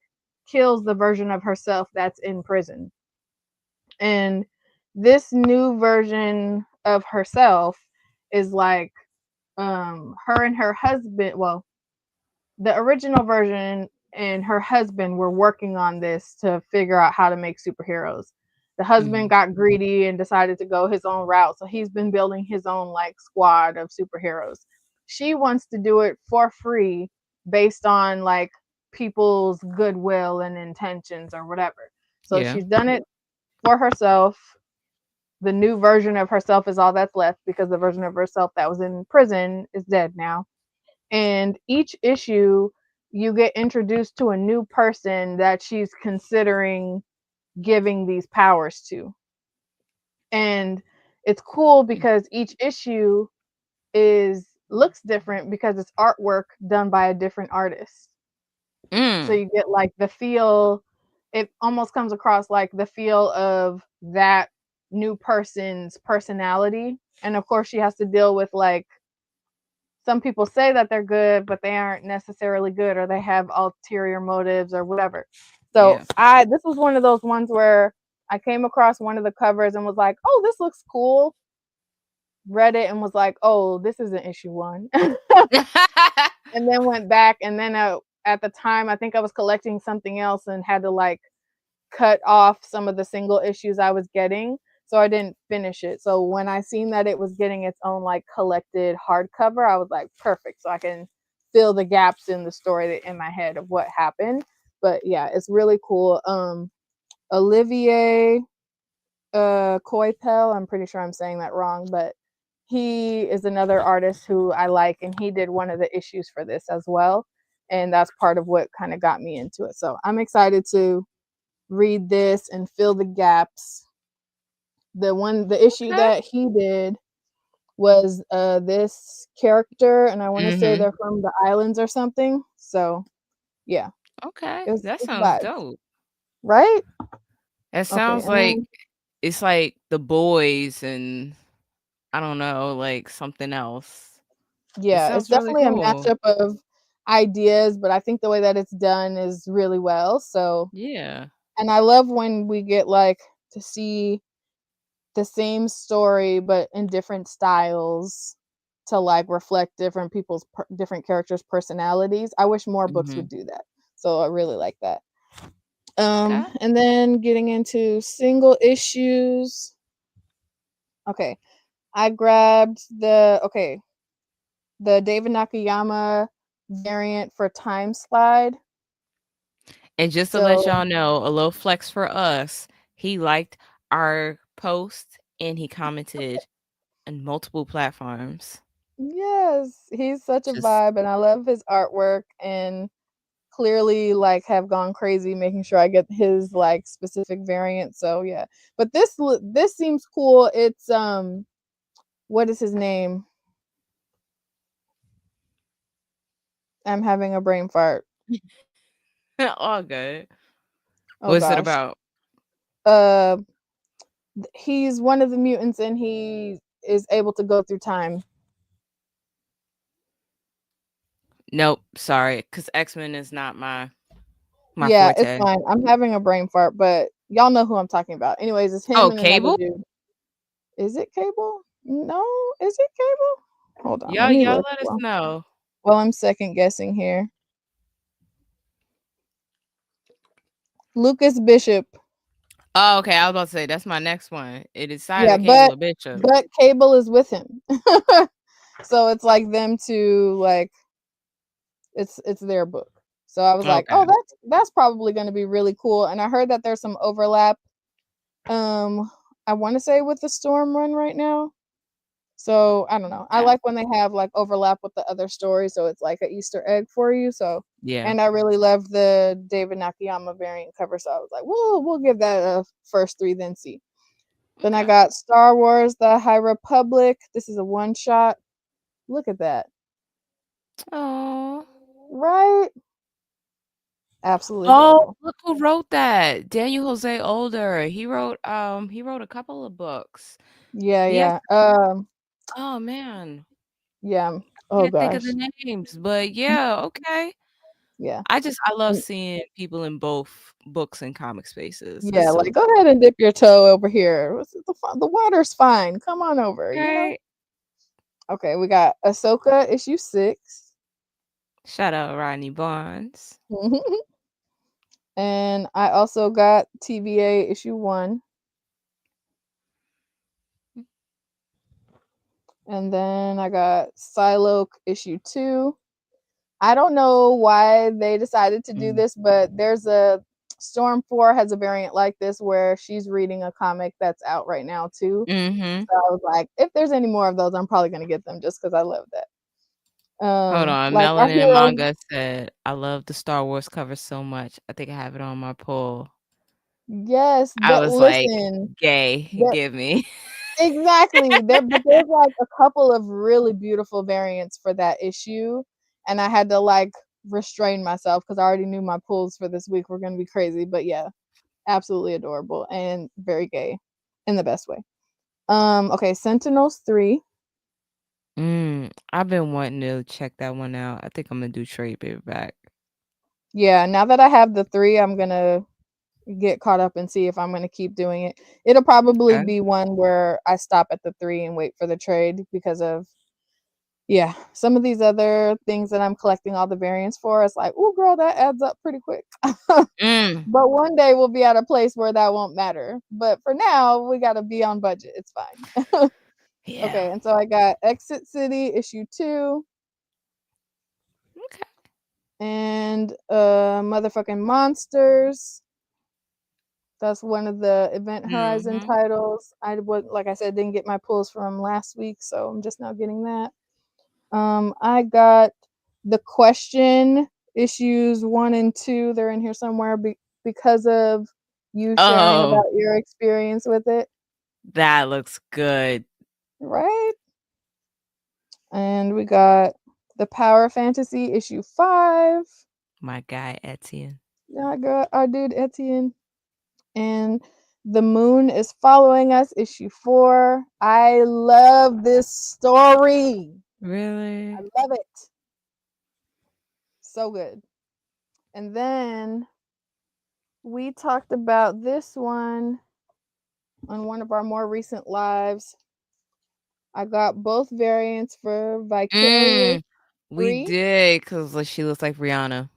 kills the version of herself that's in prison. And this new version of herself is like, her and her husband, well, the original version and her husband were working on this to figure out how to make superheroes. The husband Mhm. got greedy and decided to go his own route, so he's been building his own like squad of superheroes. She wants to do it for free based on like people's goodwill and intentions or whatever. So Yeah. she's done it for herself. The new version of herself is all that's left because the version of herself that was in prison is dead now. And each issue, you get introduced to a new person that she's considering giving these powers to. And it's cool Mm. because each issue is looks different because it's artwork done by a different artist. So Mm. you get like the feel, it almost comes across like the feel of that new person's personality. And of course, she has to deal with like some people say that they're good, but they aren't necessarily good, or they have ulterior motives or whatever. So Yeah. I this was one of those ones where I came across one of the covers and was like, "Oh, this looks cool." Read it and was like, "Oh, this isn't issue one." And then went back, and then at the time I think I was collecting something else and had to like cut off some of the single issues I was getting, so I didn't finish it. So when I seen that it was getting its own like collected hardcover, I was like, perfect, so I can fill the gaps in the story in my head of what happened. But yeah, it's really cool. Olivier Coipel, I'm pretty sure I'm saying that wrong, but he is another artist who I like, and he did one of the issues for this as well. And that's part of what kind of got me into it. So I'm excited to read this and fill the gaps. The issue Okay. that he did was this character, and I want to say Mhm. they're from the islands or something. So yeah, Okay. That it's sounds vibes, dope. right? That Okay, sounds and like then it's like The Boys and I don't know, like something else. It yeah, it's sounds really definitely a cool. mashup of ideas, but I think the way that it's done is really well. So, Yeah. and I love when we get like to see the same story but in different styles to like reflect different different characters' personalities. I wish more books would Mhm. do that. So I really like that. Okay. And then getting into single issues. Okay, I grabbed the David Nakayama variant for Time Slide. And just to let So y'all know, a little flex for us, he liked our post and he commented on multiple platforms. yes, he's such a Just vibe, and I love his artwork, and clearly like have gone crazy making sure I get his like specific variant. So yeah, but this seems cool. It's what is his name? I'm having a brain fart. all good. Oh What's it gosh. about? Uh, he's one of the mutants, and he is able to go through time. Nope, sorry, because X-Men is not my Yeah, it's forte. fine. I'm having a brain fart, but y'all know who I'm talking about. Anyways, it's him Oh, and another Cable? dude. Is it Cable? No, is it Cable? Hold on, let me Y'all look. let us Well, know. I'm second guessing here. Lucas Bishop. Oh, okay, I was about to say that's my next one. It is Yeah, either Cable or Bishop. but Cable is with him. So it's like them two, like it's their book. So I was like, Okay. "Oh, that's probably going to be really cool." And I heard that there's some overlap, um I want to say with the Storm run right now. So, I don't know. I Okay. like when they have like overlap with the other stories, so it's like an Easter egg for you. So, Yeah. and I really love the David Nakayama variant cover, so I was like, we'll give that a first three, then see. Then I Okay. got Star Wars: The High Republic. This is a one shot. Look at that. Oh. Right? Absolutely Oh, adorable. look who wrote that. Daniel Jose Older. He wrote a couple of books. Yeah, He has yeah. oh man. Yeah. Oh Can't think of gosh. the names, but yeah, okay. Yeah. I love And seeing people in both books and comic spaces. It's yeah, so like go ahead and dip your toe over here. The water's fine. Come on over, you know? right. Okay, we got Ahsoka issue 6. Shout out Rodney Barnes. And I also got TVA issue 1. And then I got Psylocke issue 2. I don't know why they decided to do Mm. this, but there's a Storm 4 has a variant like this where she's reading a comic that's out right now too. Mhm. So I was like, if there's any more of those, I'm probably gonna get them just because I love that. Hold on. Like our Melanin hero, Manga said, I love the Star Wars cover so much. I think I have it on my pull. yes, I but was like, listen, gay, the give me. Exactly. But there's like a couple of really beautiful variants for that issue, and I had to like restrain myself because I already knew my pulls for this week were going to be crazy. But yeah, absolutely adorable and very gay in the best way. Okay, Sentinels 3. I've been wanting to check that one out. I think I'm gonna do trade paperback. Yeah, now that I have the 3, I'm going to get caught up and see if I'm going to keep doing it. It'll probably Okay. be one where I stop at the 3 and wait for the trade because of yeah, some of these other things that I'm collecting all the variants for, it's like, "Ooh, girl, that adds up pretty quick." Mm. But one day we'll be at a place where that won't matter. But for now, we gotta be on budget. It's fine. Yeah. Okay, and so I got Exit City issue 2 Okay. and Motherfucking Monsters. That's one of the Event Horizon Mhm. titles. I would, like I said, didn't get my pulls from last week, so I'm just now getting that. I got The Question issues 1 and 2. They're in here somewhere because of you sharing Oh, about your experience with it, that looks good. right? And we got The Power Fantasy issue 5. My guy Etienne. Yeah, I got our dude Etienne. And The Moon is Following Us issue 4. I love this story. I Really? love it. So good. And then we talked about this one on one of our more recent lives. I got both variants for Vicarious Mm. We 3. did because she looks like Rihanna.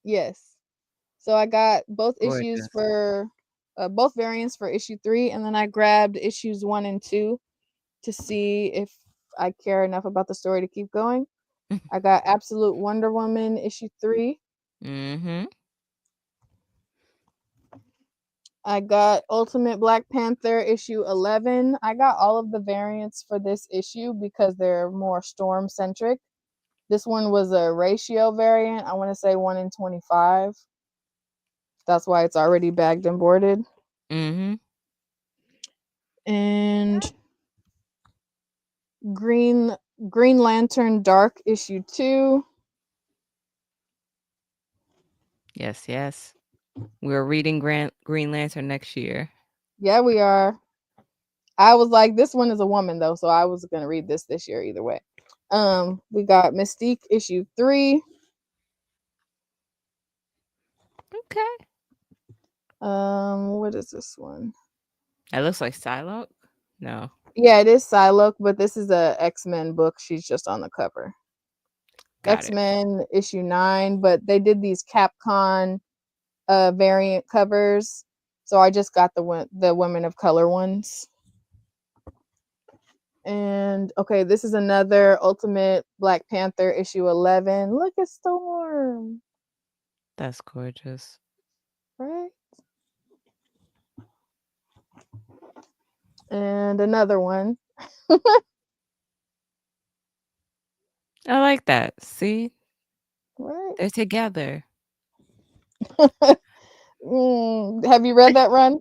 Yes. So I got both issues Gorgeous. for both variants for issue 3, and then I grabbed issues 1 and 2 to see if I care enough about the story to keep going. I got Absolute Wonder Woman issue 3. Mhm. I got Ultimate Black Panther issue 11. I got all of the variants for this issue because they're more storm centric. This one was a ratio variant. I want to say 1 in 25. That's why it's already bagged and boarded. Mhm. And Green Green Lantern Dark issue 2. Yes, yes. We're reading Green Lantern next year. Yeah, we are. I was like, this one is a woman though, so I was gonna read this year either way. We got Mystique issue 3. Okay. What is this one? That looks like Psylocke. No. Yeah, it is Psylocke, but this is a X-Men book. She's just on the cover. Got it. X-Men issue 9, but they did these Capcom variant covers. So I just got the women of color ones. And okay, this is another Ultimate Black Panther issue 11. Look at Storm, That's gorgeous. right? And another one, I like that. See? right? They're together. Have you read that run?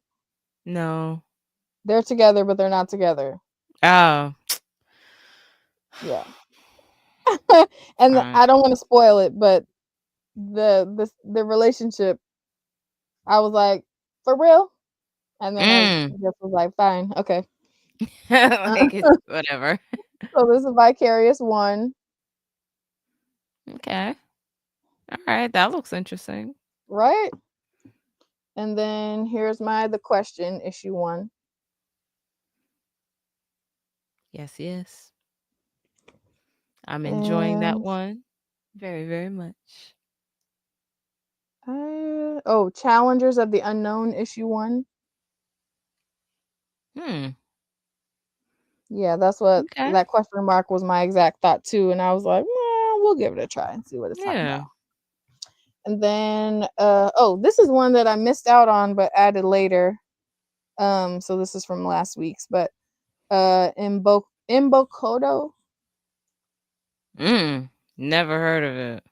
No. They're together, but they're not together. Oh. Yeah. And Fine. I don't want to spoil it, but the relationship, I was like, for real? And then I Mm. just was like, fine, okay. Like it's whatever. So this is Vicarious 1, Okay. All right. That looks interesting. right? And then here's my The Question issue 1. Yes, yes. I'm enjoying that And one very, very much. Challengers of the Unknown issue 1. Hmm. Yeah, that's what Okay. that question mark was my exact thought too. And I was like, we'll give it a try and see what it's talking Yeah. about. And then this is one that I missed out on but added later. So this is from last week's, but Imbokodo. Never heard of it.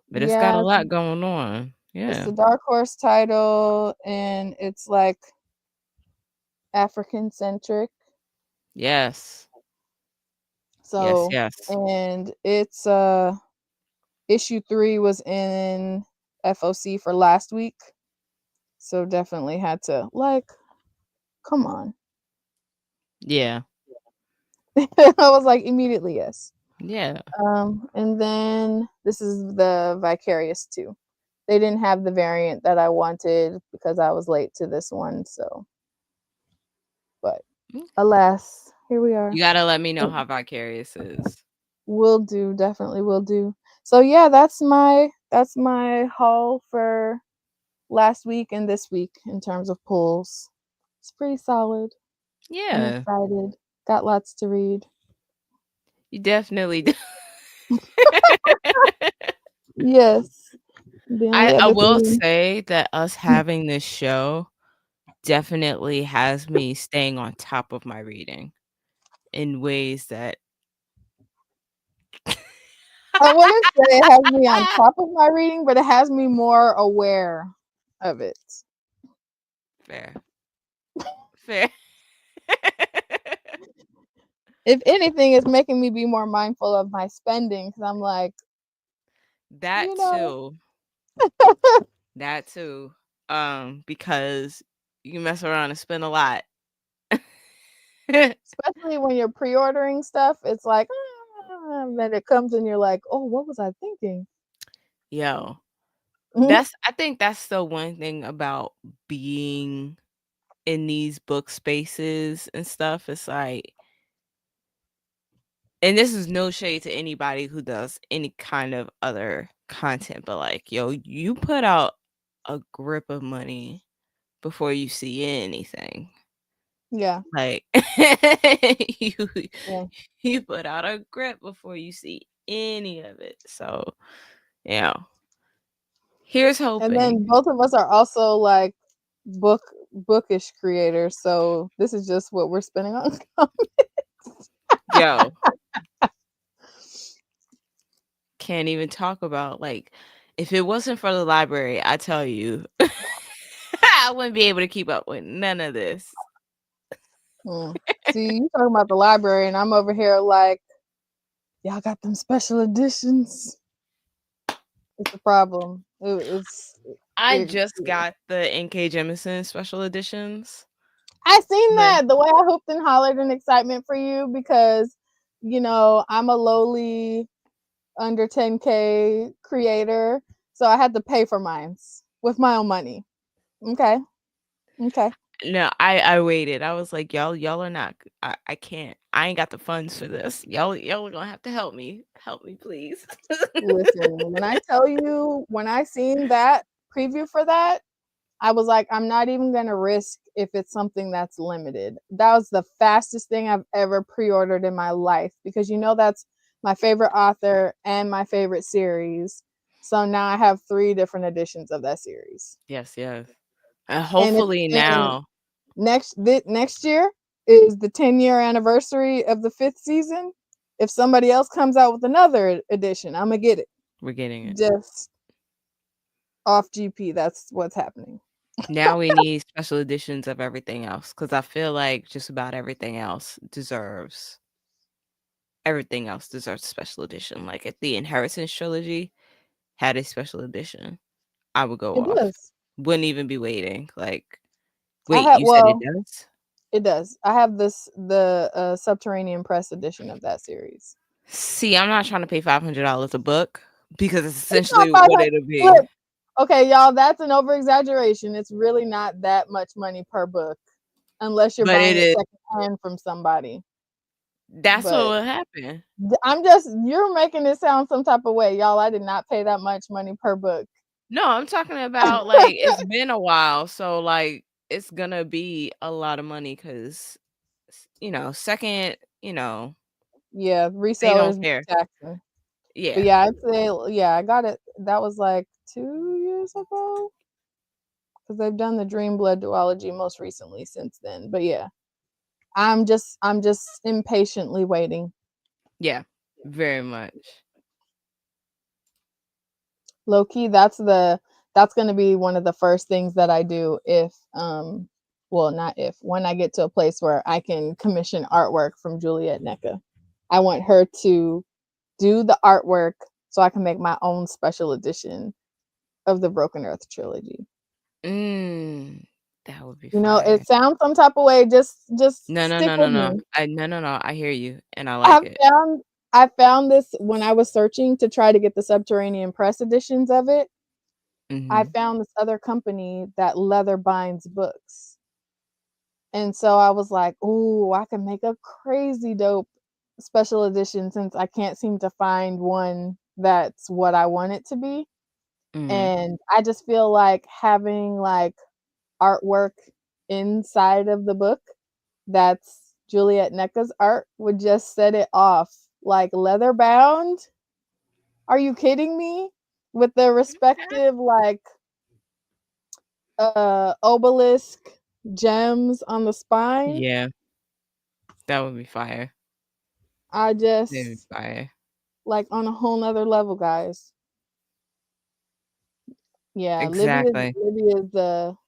But it's got a Yeah, lot going on. it's Yeah. a Dark Horse title and it's like African centric. Yes. Yes, So, yes. and it's issue 3 was in FOC for last week. So definitely had to like, come on. Yeah. I was like immediately yes. Yeah. And then this is the Vicarious 2. They didn't have the variant that I wanted because I was late to this one, so but Mm. alas, here we are. You gotta let me know how Vicarious is. Will do, definitely will do. So yeah, that's my haul for last week and this week in terms of pulls. It's pretty solid. I'm Yeah. excited. Got lots to read. You definitely do. Yes. The only I other will thing. say that us having this show definitely has me staying on top of my reading in ways that I wouldn't say it has me on top of my reading, but it has me more aware of it. fair. Fair. If anything, it's making me be more mindful of my spending because I'm like, That you know, too. That too. Because you mess around and spend a lot. especially when you're pre-ordering stuff, it's like, then it comes and you're like, oh, what was I thinking? Yo, Mhm. I think that's the one thing about being in these book spaces and stuff. It's like, and this is no shade to anybody who does any kind of other content, but like, yo, you put out a grip of money before you see anything. Yeah, Like you yeah. you put out a grip before you see any of it. So, yeah. Here's And hoping. then both of us are also like bookish creators, so this is just what we're spending on. Yo, can't even talk about like if it wasn't for the library, I tell you, I wouldn't be able to keep up with none of this. Mm. See, you talking about the library, and I'm over here like, y'all got them special editions. It's a problem. I It, just got the N.K. Jemisin special editions. I seen The that the way I hooped and hollered in excitement for you because I'm a lowly under 10K creator, so I had to pay for mines with my own money. Okay, okay. No, I waited. I was like, y'all are not. I can't. I ain't got the funds for this. Y'all are gonna have to help me. Help me, please. Listen, when I tell you, when I seen that preview for that, I was like, I'm not even going to risk if it's something that's limited. That was the fastest thing I've ever pre-ordered in my life because that's my favorite author and my favorite series. So now I have 3 different editions of that series. Yes, yes. And And it's hopefully and now next year is the 10-year anniversary of the 5th season. If somebody else comes out with another edition, I'm going to get it. we're getting it. Just off GP, that's what's happening. Now we need special editions of everything else because I feel like just about everything else deserves a special edition. Like if the Inheritance trilogy had a special edition, I would go It off. does. Wouldn't even be waiting. Like, I wait, had you said it well, does? it does. I have the Subterranean Press edition of that series. See, I'm not trying to pay $500 a book because it's It's not essentially what 500. it'll be. Look, okay, y'all, that's an over exaggeration. It's really not that much money per book, unless you're But it buying it is. secondhand from somebody. That's what But will happen. you're making it sound some type of way, y'all. I did not pay that much money per book. No, I'm talking about like it's been a while, so like it's gonna be a lot of money because second, Yeah, they don't resellers be care. taxing. But Yeah, yeah, I'd say I got it. That was like 2 years ago because they've done the Dream Blood duology most recently since then. But yeah, I'm just impatiently waiting. yeah, very much. Low key, that's gonna be one of the first things that I do if well, not if, when I get to a place where I can commission artwork from Juliet Neca. I want her to do the artwork so I can make my own special edition of the Broken Earth trilogy. Mm, that would be You know, fire. it sounds some type of way. Just No, no, stick no, no, with no. me. No. I hear you, and I I like it. found I found this when I was searching to try to get the Subterranean Press editions of it. I Mhm. found this other company that leather binds books. And so I was like, "Ooh, I can make a crazy dope special edition since I can't seem to find one that's what I want it to be." Mhm. And I just feel like having like artwork inside of the book that's Juliet Neca's art would just set it off. Like leather bound? Are you kidding me? With the respective like obelisk gems on the spine. Yeah, that would be fire. I That would be just fire. like on a whole nother level, guys. Yeah, Exactly.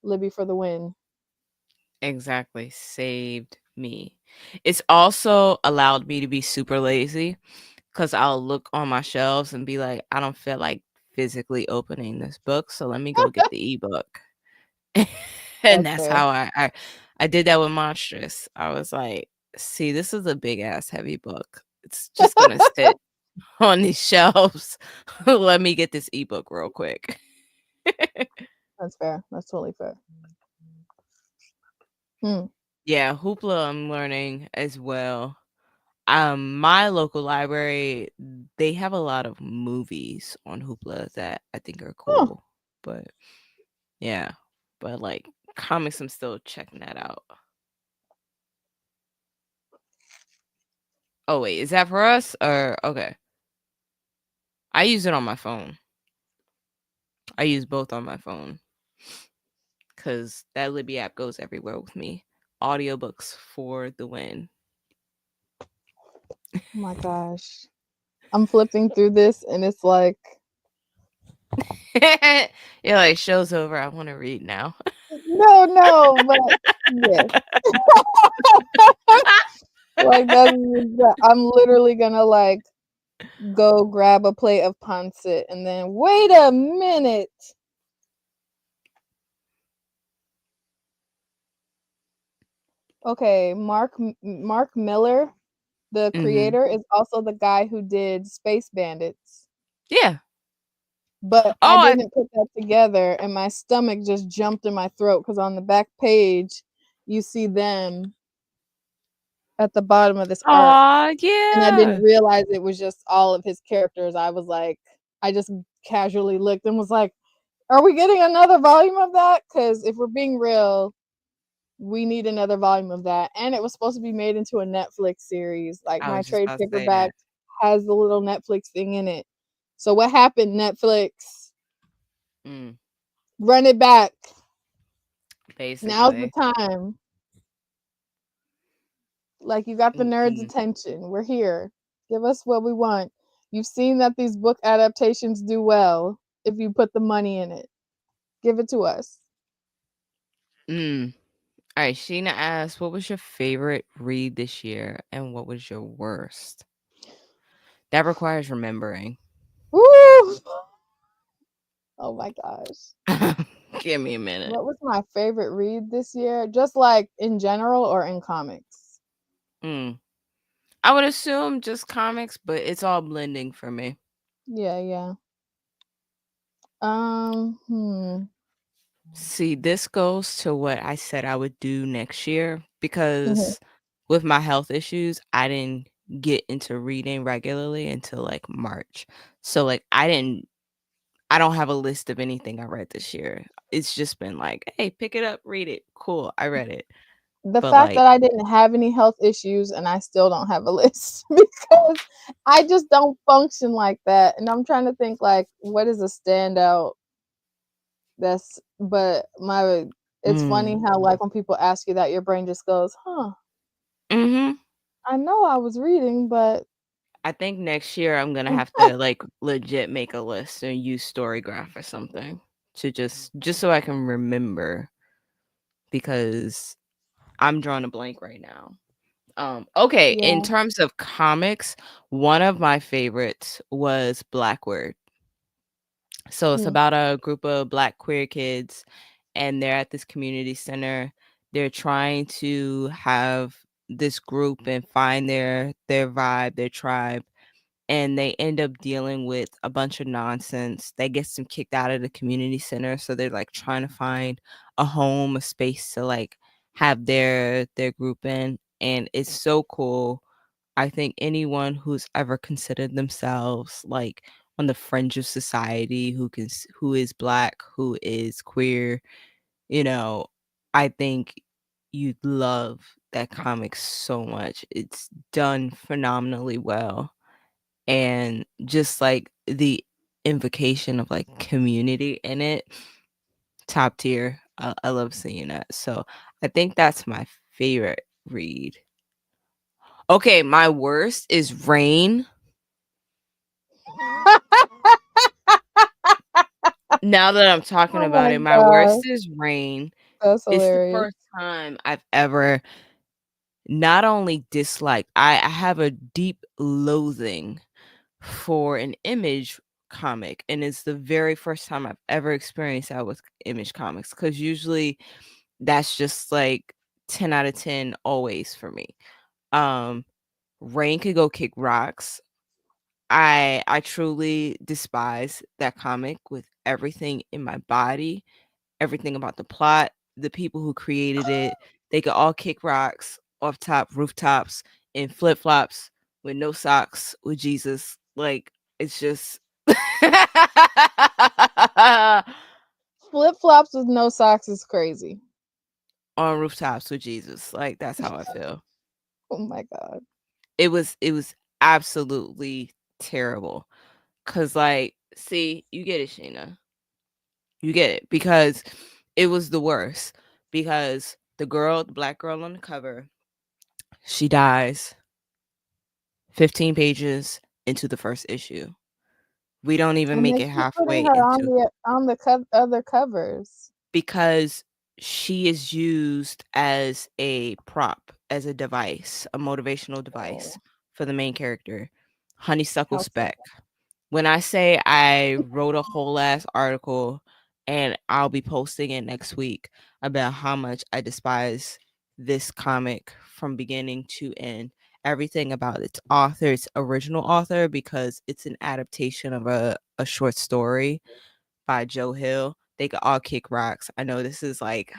Libby for the win. Exactly. Saved me. It's also allowed me to be super lazy because I'll look on my shelves and be like, I don't feel like physically opening this book, so let me go get the ebook. And That's that's fair. how I did that with Monstrous. I was like, see, this is a big ass heavy book. It's just gonna sit on these shelves. Let me get this ebook real quick. That's fair. That's totally fair. Hmm. Yeah, Hoopla I'm learning as well. My local library, they have a lot of movies on Hoopla that I think are Huh. cool. But yeah, but like comics, I'm still checking that out. Oh wait, is that for us or okay? I use it on my phone. I use both on my phone because that Libby app goes everywhere with me. Audiobooks for the win. Oh my gosh. I'm flipping through this and it's like You're like, show's over. I want to read now. no, no, but yes. Like I'm literally gonna like go grab a plate of pancit and then wait a minute. Okay, Mark Miller, the Hmm. creator, is also the guy who did Space Bandits. Yeah. But I Oh, didn't put that together, and my stomach just jumped in my throat because on the back page, you see them at the bottom of this art, and I didn't yeah. realize it was just all of his characters. I was like, I just casually looked and was like, "Are we getting another volume of that?" Because if we're being real, we need another volume of that. And it was supposed to be made into a Netflix series. Like I my was just trade about to say paperback that. has the little Netflix thing in it. So what happened, Netflix? Mm, Run it back. Now's the basically. time. Like you got the nerds' Mm-mm. attention. We're here. Give us what we want. You've seen that these book adaptations do well if you put the money in it. Give it to us. Mm. All right. Sheena asked, what was your favorite read this year and what was your worst? That requires remembering. Woo! Oh my gosh. Give me a minute. What was my favorite read this year? Just like in general or in comics? Mm. I would assume just comics, but it's all blending for me. Yeah, yeah. Hmm. See, this goes to what I said I would do next year Mhm. because with my health issues, I didn't get into reading regularly until like March. So like I don't have a list of anything I read this year. It's just been like, hey, pick it up, read it. Cool, I read it. The But fact like, that I didn't have any health issues and I still don't have a list because I just don't function like that. And I'm trying to think like what is a standout that's but my it's funny mm, how like when people ask you that your brain just goes, "Huh, mm-hmm. I know I was reading, but I think next year I'm gonna have to like legit make a list and use Storygraph or something to just so I can remember because I'm drawing a blank right now. Okay, in Yeah. terms of comics, one of my favorites was Blackward. So it's Mm. about a group of black queer kids, and they're at this community center. They're trying to have this group and find their vibe, their tribe, and they end up dealing with a bunch of nonsense that gets them kicked out of the community center. So they're like trying to find a home, a space to like have their group in, and it's so cool. I think anyone who's ever considered themselves like on the fringe of society, who is black, who is queer, you know, I think you'd love that comic so much. It's done phenomenally well, and just like the invocation of like community in it, top tier. I love seeing that. So I think that's my favorite read. Okay, my worst is Rain. Now that I'm talking Oh about my it, my gosh, worst is Rain. that's It's the hilarious. first time I've ever not only disliked, I have a deep loathing for an Image comic, and it's the very first time I've ever experienced that with Image comics, because usually that's just like 10 out of 10 always for me. Um, Rain could go kick rocks. I truly despise that comic with everything in my body, everything about the plot, the people who created it. They could all kick rocks off top rooftops in flip flops with no socks with Jesus. Like, it's just Flip flops with no socks is crazy. on rooftops with Jesus. Like, that's how I feel. Oh my god. It was absolutely terrible. Cause like, see, you get it, Sheena. You get it, because it was the worst. Because the black girl on the cover, she dies 15 pages into the first issue. We don't even And make they it keep putting halfway her into, on the other covers. because she is used as a prop, as a device, a motivational device Oh, for the main character, Honeysuckle how sad. Speck. When I say I wrote a whole ass article, and I'll be posting it next week, about how much I despise this comic from beginning to end. Everything about its author, its original author, because it's an adaptation of a short story by Joe Hill. They could all kick rocks. I know this is like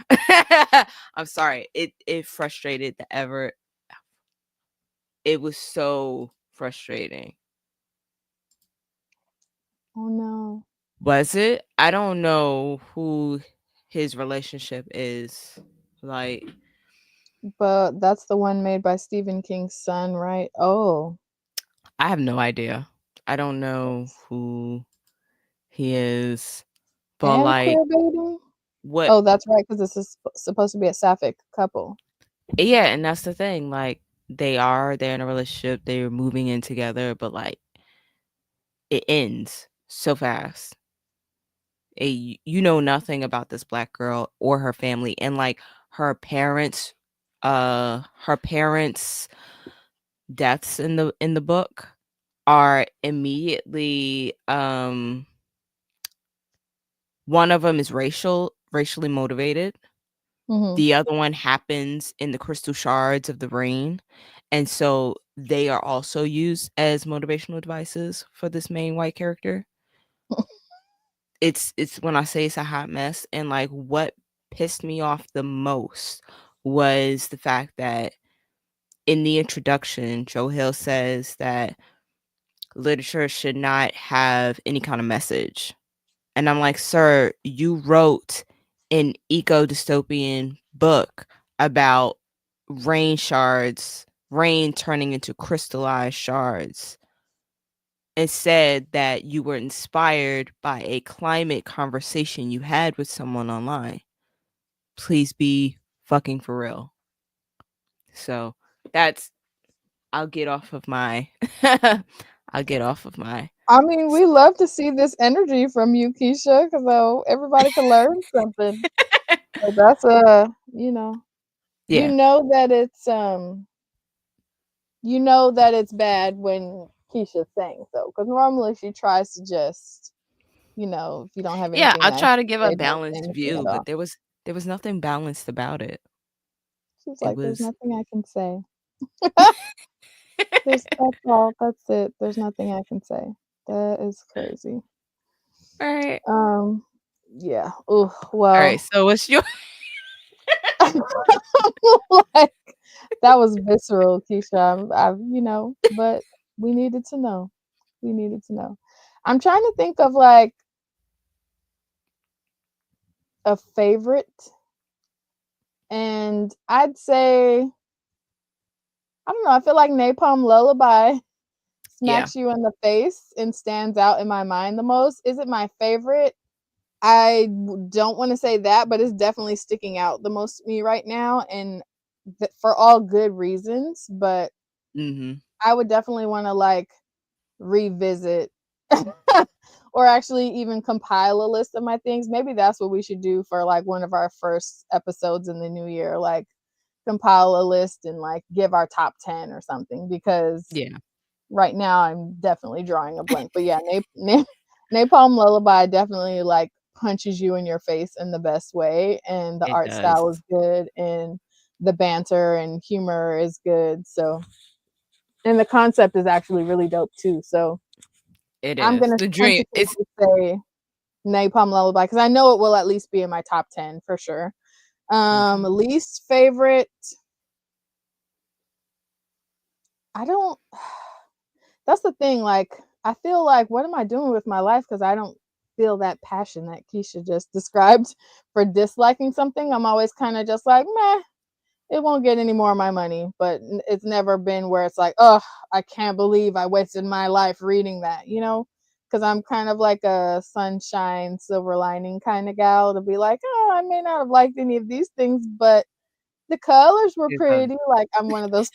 I'm sorry. It frustrated the ever. It was so frustrating. Oh no. Was it? I don't know who his relationship is. Like, But that's the one made by Stephen King's son, right? Oh. I have no idea. I don't know who he is. But And like, queer baiting? what Oh, that's right, because this is supposed to be a sapphic couple. yeah, and that's the thing. Like, they're in a relationship, they're moving in together, but like it ends so fast. You know nothing about this black girl or her family, and like her parents deaths in the book are immediately, one of them is racially motivated. Hmm. The other one happens in the crystal shards of the rain, and so they are also used as motivational devices for this main white character. It's when I say it's a hot mess, and like what pissed me off the most was the fact that in the introduction, Joe Hill says that literature should not have any kind of message. And I'm like, sir, you wrote an eco dystopian book about rain turning into crystallized shards, and said that you were inspired by a climate conversation you had with someone online. Please be fucking for real. So that's I'll get off of my I'll get off of my I mean, we love to see this energy from you, Keisha, because everybody can learn something. So you know. You Yeah. know that it's you know that it's bad when Keisha's saying so, because normally she tries to just, if you don't have Yeah, anything I nice try to to give a say, don't say balanced anything view, at but all. there was nothing balanced about it. She's It like, there's was nothing I can say. That's all. That's it. There's nothing I can say. That is crazy. Alright. Um, yeah. Oh Alright, well. so what's your Like, that was visceral, Keisha. But we needed to know. We needed to know. I'm trying to think of like a favorite, and I'd say, I don't know. I feel like Napalm Lullaby Yeah. smacks you in the face and stands out in my mind the most. Is it my favorite? Don't want to say that, but it's definitely sticking out the most to me right now, and for all good reasons. But Mhm. I would definitely want to like revisit or actually even compile a list of my things. Maybe that's what we should do for like one of our first episodes in the new year, like compile a list and like give our top 10 or something, because Yeah, right now I'm definitely drawing a blank. But yeah, Napalm Lullaby definitely like punches you in your face in the best way, and the it art does. style is good, and the banter and humor is good. So, and the concept is actually really dope too. So It I'm is. gonna The dream it's tentatively say Napalm Lullaby because I know it will at least be in my top 10 for sure. okay. Least favorite, I don't. That's the thing. Like, I feel like, what am I doing with my life? Because I don't feel that passion that Keisha just described for disliking something. I'm always kind of just like, meh, it won't get any more of my money. But it's never been where it's like, oh, I can't believe I wasted my life reading that, Because I'm kind of like a sunshine, silver lining kind of gal to be like, oh, I may not have liked any of these things, but the colors were It does. pretty. Like, I'm one of those,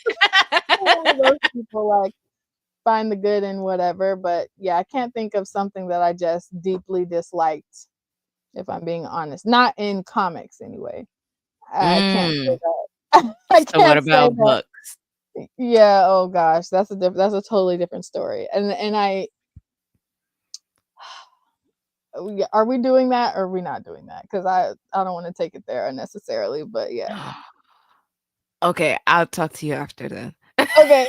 one of those people. Like, find the good in whatever. But yeah, I can't think of something that I just deeply disliked, if I'm being honest. Not in comics anyway. I can't say Mm. that. I So what can't say about that. books? Yeah, oh gosh, that's a totally different story. And are we doing that or are we not doing that? Because I don't want to take it there unnecessarily, but yeah. Okay, I'll talk to you after then. Okay.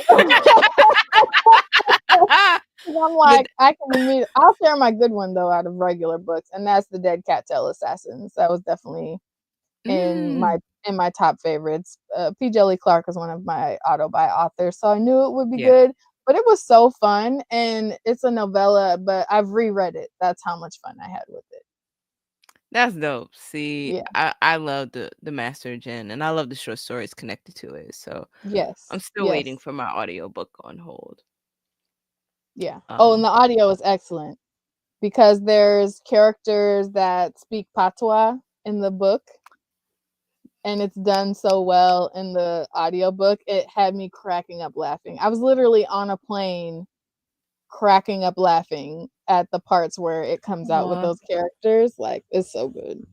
I'm But like, I'll share my good one though out of regular books, and that's The Dead Cattail Assassins. That was definitely in mm, my top favorites. P. Jelly Clark is one of my auto-buy authors, so I knew it would be yeah, good. But it was so fun, and it's a novella, but I've reread it. That's how much fun I had with it. that's dope. See, Yeah. I love the Master Gen, and I love the short stories connected to it. So I'm Yes. still waiting Yes. for my audiobook on hold. Yeah. Oh, and Um, the audio is excellent because there's characters that speak patois in the book, and it's done so well in the audiobook. It had me cracking up laughing. I was literally on a plane cracking up laughing at the parts where it comes out with aw, those characters. Like, it's so good.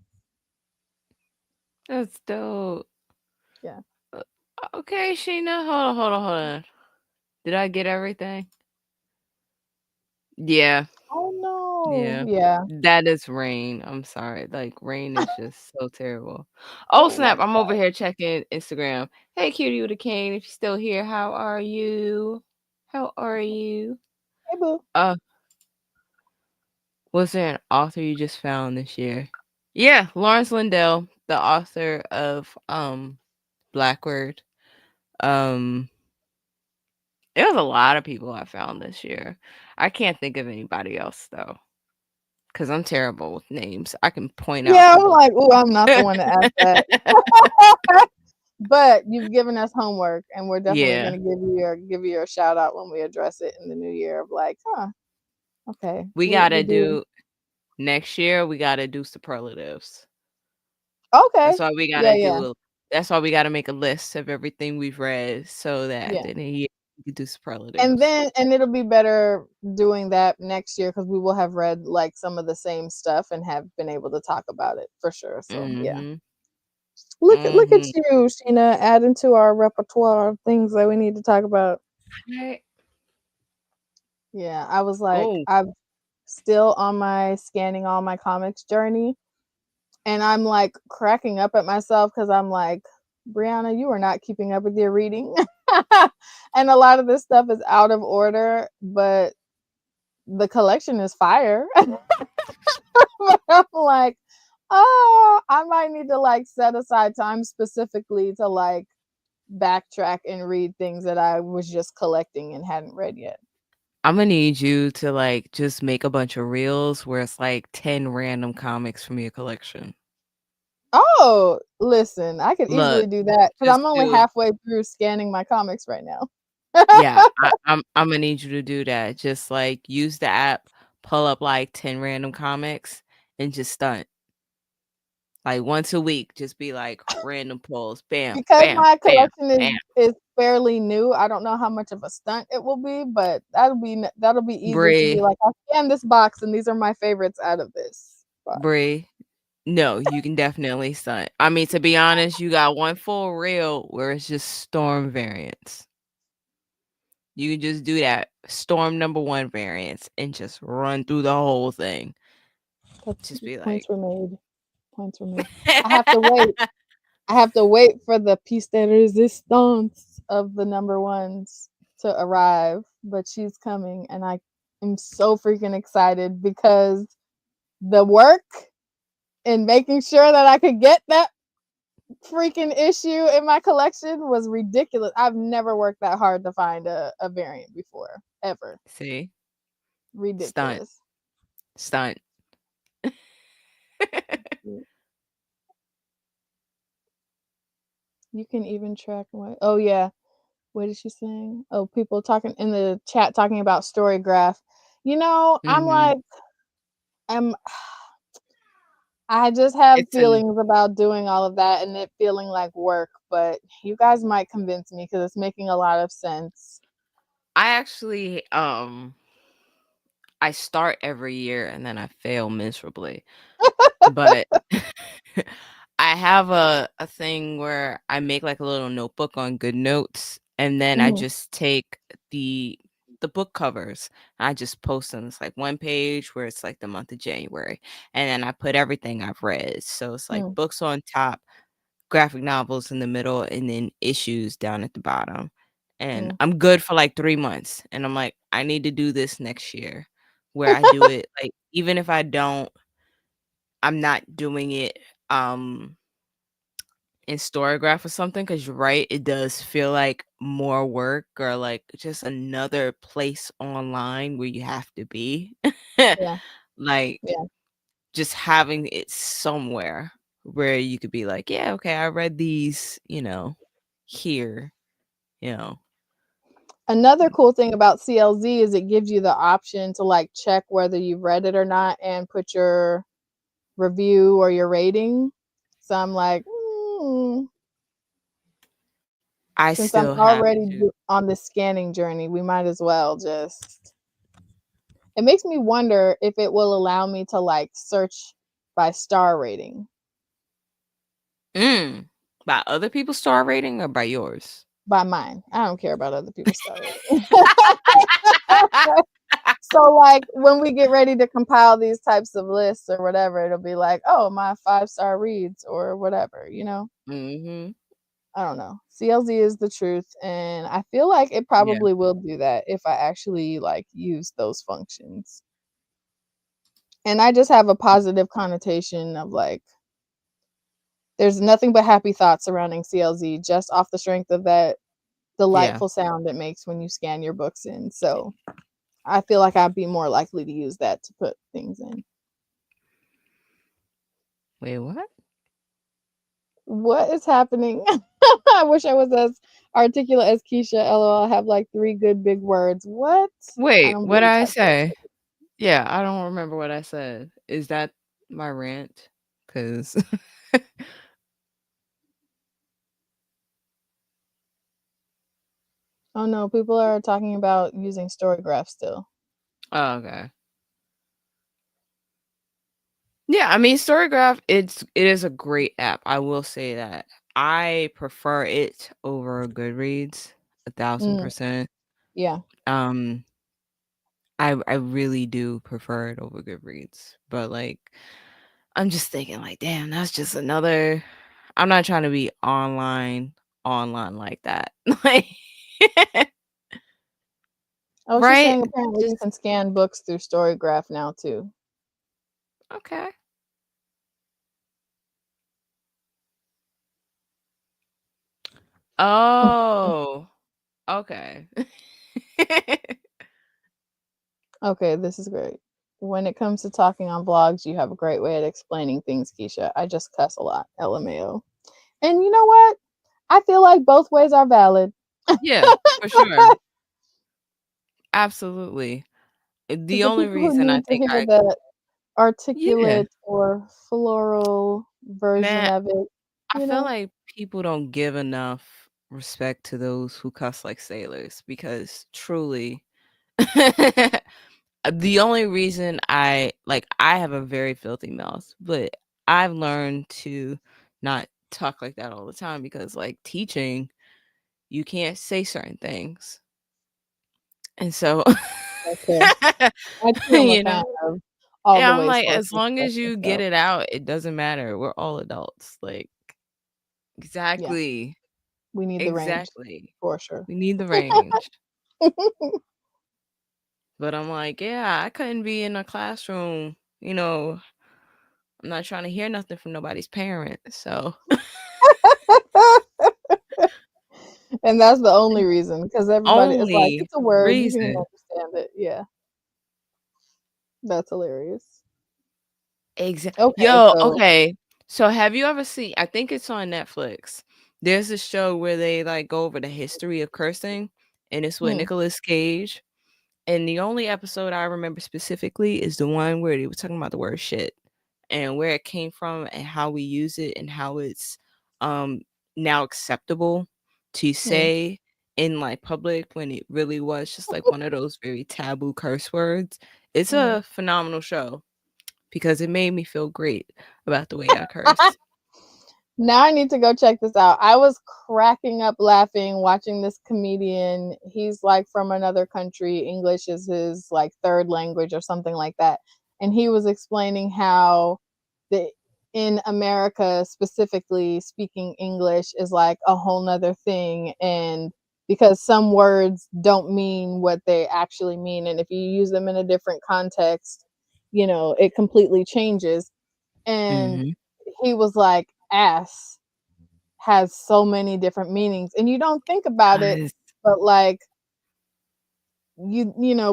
that's dope. Yeah. Uh, Okay, Sheena, hold on. Did I get everything? Yeah, Oh no. yeah. Yeah. That is Rain. I'm sorry. Like Rain is just so terrible. Oh Oh my snap! I'm over god. here checking Instagram. Hey, cutie with a cane. If you're still here, how are you? How are you? Hey boo. Uh, was there an author you just found this year? Yeah, Lawrence Lindell, the author of Blackward. Um, there was a lot of people I found this year. I can't think of anybody else though, because I'm terrible with names. I can point out Yeah, the I'm book. like, oh, I'm not the one to ask that. But you've given us homework, and we're definitely Yeah, gonna give you a shout out when we address it in the new year of like, huh, okay. we We gotta do. do next year. We gotta do superlatives. Okay. That's why we Yeah, gotta yeah, do. That's why we gotta make a list of everything we've read, so that at yeah. the end of the year we can do And superlatives. then and it'll be better doing that next year because we will have read like some of the same stuff and have been able to talk about it for sure. So yeah. Mhm. Look at Mm-hmm. you, Sheena, adding to our repertoire of things that we need to talk about. Right. Yeah, I was like, Oh, I'm still on my scanning all my comics journey, and I'm like cracking up at myself because I'm like, Brianna, you are not keeping up with your reading. And a lot of this stuff is out of order, but the collection is fire. But I'm like, oh, I might need to like set aside time specifically to like backtrack and read things that I was just collecting and hadn't read yet. I'm gonna need you to like just make a bunch of reels where it's like 10 random comics from your collection. Oh, listen, I could easily Look, do that because just I'm only do it. halfway through scanning my comics right now. Yeah, I'm gonna need you to do that. Just like use the app, pull up like 10 random comics, and just stunt. Like once a week, just be like random pulls. Bam, Because bam, my bam, collection bam. is fairly new, I don't know how much of a stunt it will be, but that'll be easy to be Bree, like, I scanned this box and these are my favorites out of this box. Bree. No, you can definitely stunt. I mean, to be honest, you got one full reel where it's just storm variants. You can just do that storm number one variants and just run through the whole thing. That's Just be like, points were made. Points were made. I have to wait. I have to wait for the piece de resistance of the number ones to arrive, but she's coming, and I am so freaking excited because the work in making sure that I could get that freaking issue in my collection was ridiculous. I've never worked that hard to find a variant before, ever. see, stunt, Ridiculous. stunt. You can even track what. Oh yeah, what is she saying? Oh, people talking in the chat talking about Storygraph. I'm Hmm. like, I'm I just have It's an feelings about doing all of that and it feeling like work, but you guys might convince me because it's making a lot of sense. I actually I start every year and then I fail miserably. But I have a thing where I make like a little notebook on good notes and then I Mhm, just take the the book covers. I just post them. It's like one page where it's like the month of January. And then I put everything I've read. So it's like mm, books on top, graphic novels in the middle, and then issues down at the bottom. And mm. I'm good for like 3 months. And I'm like, I need to do this next year where I do it like even if I don't, I'm not doing it in Storygraph or something, because you're right, it does feel like more work or like just another place online where you have to be. Yeah, Like yeah. just having it somewhere where you could be like, yeah, okay, I read these, here, you know. Another cool thing about CLZ is it gives you the option to like check whether you've read it or not and put your review or your rating. So I'm like, I since I'm still have already to. on the scanning journey, we might as well just. It makes me wonder if it will allow me to like search by star rating. Mm. By other people's star rating or by yours? By mine. I don't care about other people's star rating. So like when we get ready to compile these types of lists or whatever, it'll be like, oh, my 5-star reads or whatever. Mhm. I don't know. CLZ is the truth, and I feel like it Yeah. probably will do that if I actually like use those functions. And I just have a positive connotation of like there's nothing but happy thoughts surrounding CLZ just off the strength of that Yeah. delightful sound it makes when you scan your books in. So I feel like I'd be more likely to use that to put things in. Wait, what? What is happening? I wish I was as articulate as Keisha. LOL. I have like 3 good big words. What? I Wait, don't what believe I typos. say? Yeah, I don't remember what I said. Is that my rant? Cause Oh no, people are talking about using Storygraph still. oh, okay. Yeah, I mean, Storygraph, it is a great app. I will say that. I prefer it over Goodreads, a thousand Mm, percent. yeah. Um, I really do prefer it over Goodreads, but like, I'm just thinking, like, damn, that's just another. I'm not trying to be online like that, like, Oh, she's right? saying apparently you Just can scan books through Storygraph now too. okay. Oh, okay. Okay, this is great. When it comes to talking on blogs, you have a great way at explaining things, Keisha. I just cuss a lot. LMAO. And you know what? I feel like both ways are valid. Yeah, for sure. Absolutely. The The only people who reason I need to think hear I the yeah, articulate or floral version man, of it, I you feel know? like people don't give enough respect to those who cuss like sailors because truly the only reason I have a very filthy mouth, but I've learned to not talk like that all the time because like teaching, you can't say certain things. And so Okay. I too am a you fan know, of all the yeah, I'm ways like, horses as long express as you get themselves. it out, it doesn't matter. We're all adults. Like, Yeah, exactly. we need the range Exactly. for sure. We need the range. But I'm like, yeah, I couldn't be in a classroom. I'm not trying to hear nothing from nobody's parents. So, And that's the only reason because everybody is like, only it's a word, you can reason. understand it. Yeah, that's hilarious. Okay, Yo, so okay. So, have you ever seen, I think it's on Netflix. There's a show where they like go over the history of cursing, and it's with hmm, Nicolas Cage. And the only episode I remember specifically is the one where they were talking about the word shit and where it came from and how we use it and how it's um now acceptable to hmm. say in like public when it really was just like one of those very taboo curse words. It's Hmm. a phenomenal show because it made me feel great about the way I curse. Now I need to go check this out. I was cracking up laughing watching this comedian. He's like from another country. English is his like third language or something like that. And he was explaining how the in America specifically speaking English is like a whole nother thing, and because some words don't mean what they actually mean, and if you use them in a different context, it completely changes. And Mhm. he was like, ass has so many different meanings and you don't think about it, Yes. but like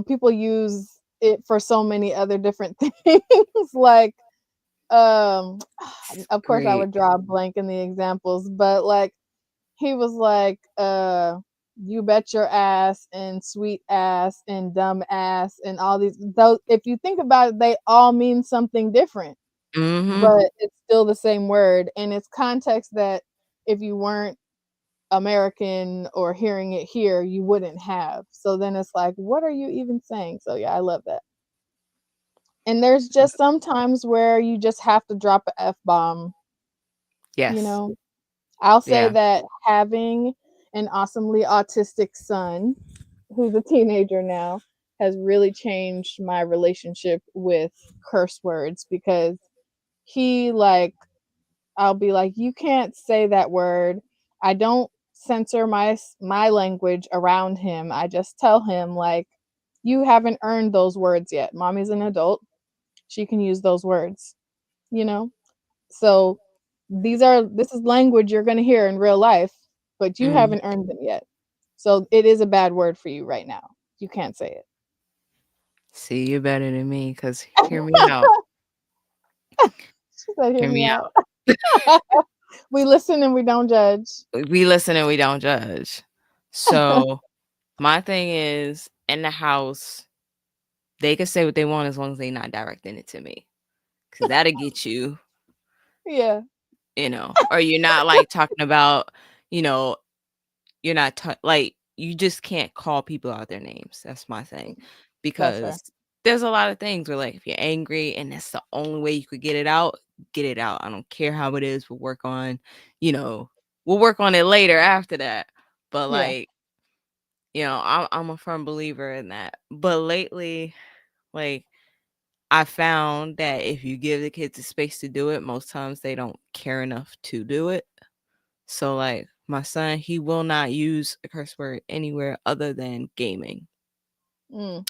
people use it for so many other different things. Like um It's of course I great. would draw a blank in the examples, but like he was like you bet your ass and sweet ass and dumb ass and all those, if you think about it, they all mean something different, Mhm. but it's still the same word, and it's context that if you weren't American or hearing it here, you wouldn't have. So then it's like, what are you even saying? So yeah, I love that. And there's just some times where you just have to drop a F bomb, you Yes. know. I'll say Yeah. that having an awesomely autistic son who's a teenager now has really changed my relationship with curse words because he like I'll be like, "You can't say that word." I don't censor my language around him. I just tell him like, "You haven't earned those words yet. Mommy's an adult. She can use those words." You know? So this is language you're going to hear in real life, but you Mhm. haven't earned them yet. So it is a bad word for you right now. You can't say See, you're better than me because it. hear me out. She said, "Hear Hear me me out." out. We listen and we don't judge. We listen and we don't judge. So my thing is in the house, they can say what they want as long as they not directing it to me. Cause that'll get you, Yeah, or you're not like talking about, you know, you're not like you just can't call people out their names. That's my thing. that's Because fair. there's a lot of things where, like, if you're angry and that's the only way you could get it out, get it out. I don't care how it is. You know, we'll work on it later after that. But Yeah. like, I'm a firm believer in that. But lately, like, I found that if you give the kids the space to do it, most times they don't care enough to do it. So like my son, he will not use a curse word anywhere other than gaming. Mm.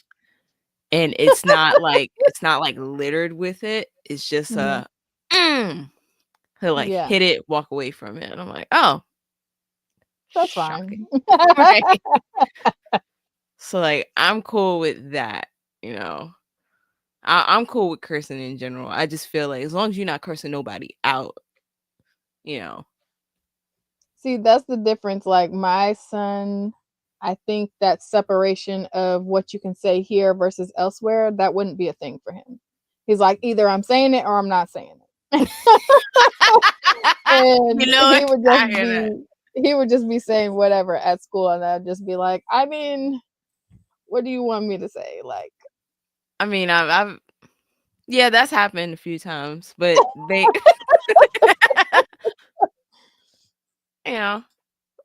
And it's not like littered with it. It's just Mhm. mm, he'll like Yeah, hit it, walk away from it. And I'm like, oh, that's shocking. fine. Right. So like I'm cool with that, you know. I'm cool with cursing in general. I just feel like as long as you're not cursing nobody out, you know. See, that's the difference. Like my son, I think that separation of what you can say here versus elsewhere, that wouldn't be a thing for him. He's like, either I'm saying it or I'm not saying it. You And know what? I hear that. he would just be saying whatever at school, and I'd just be like, I mean, what do you want me to say? Like, I mean, I've yeah, that's happened a few times, but they, you know,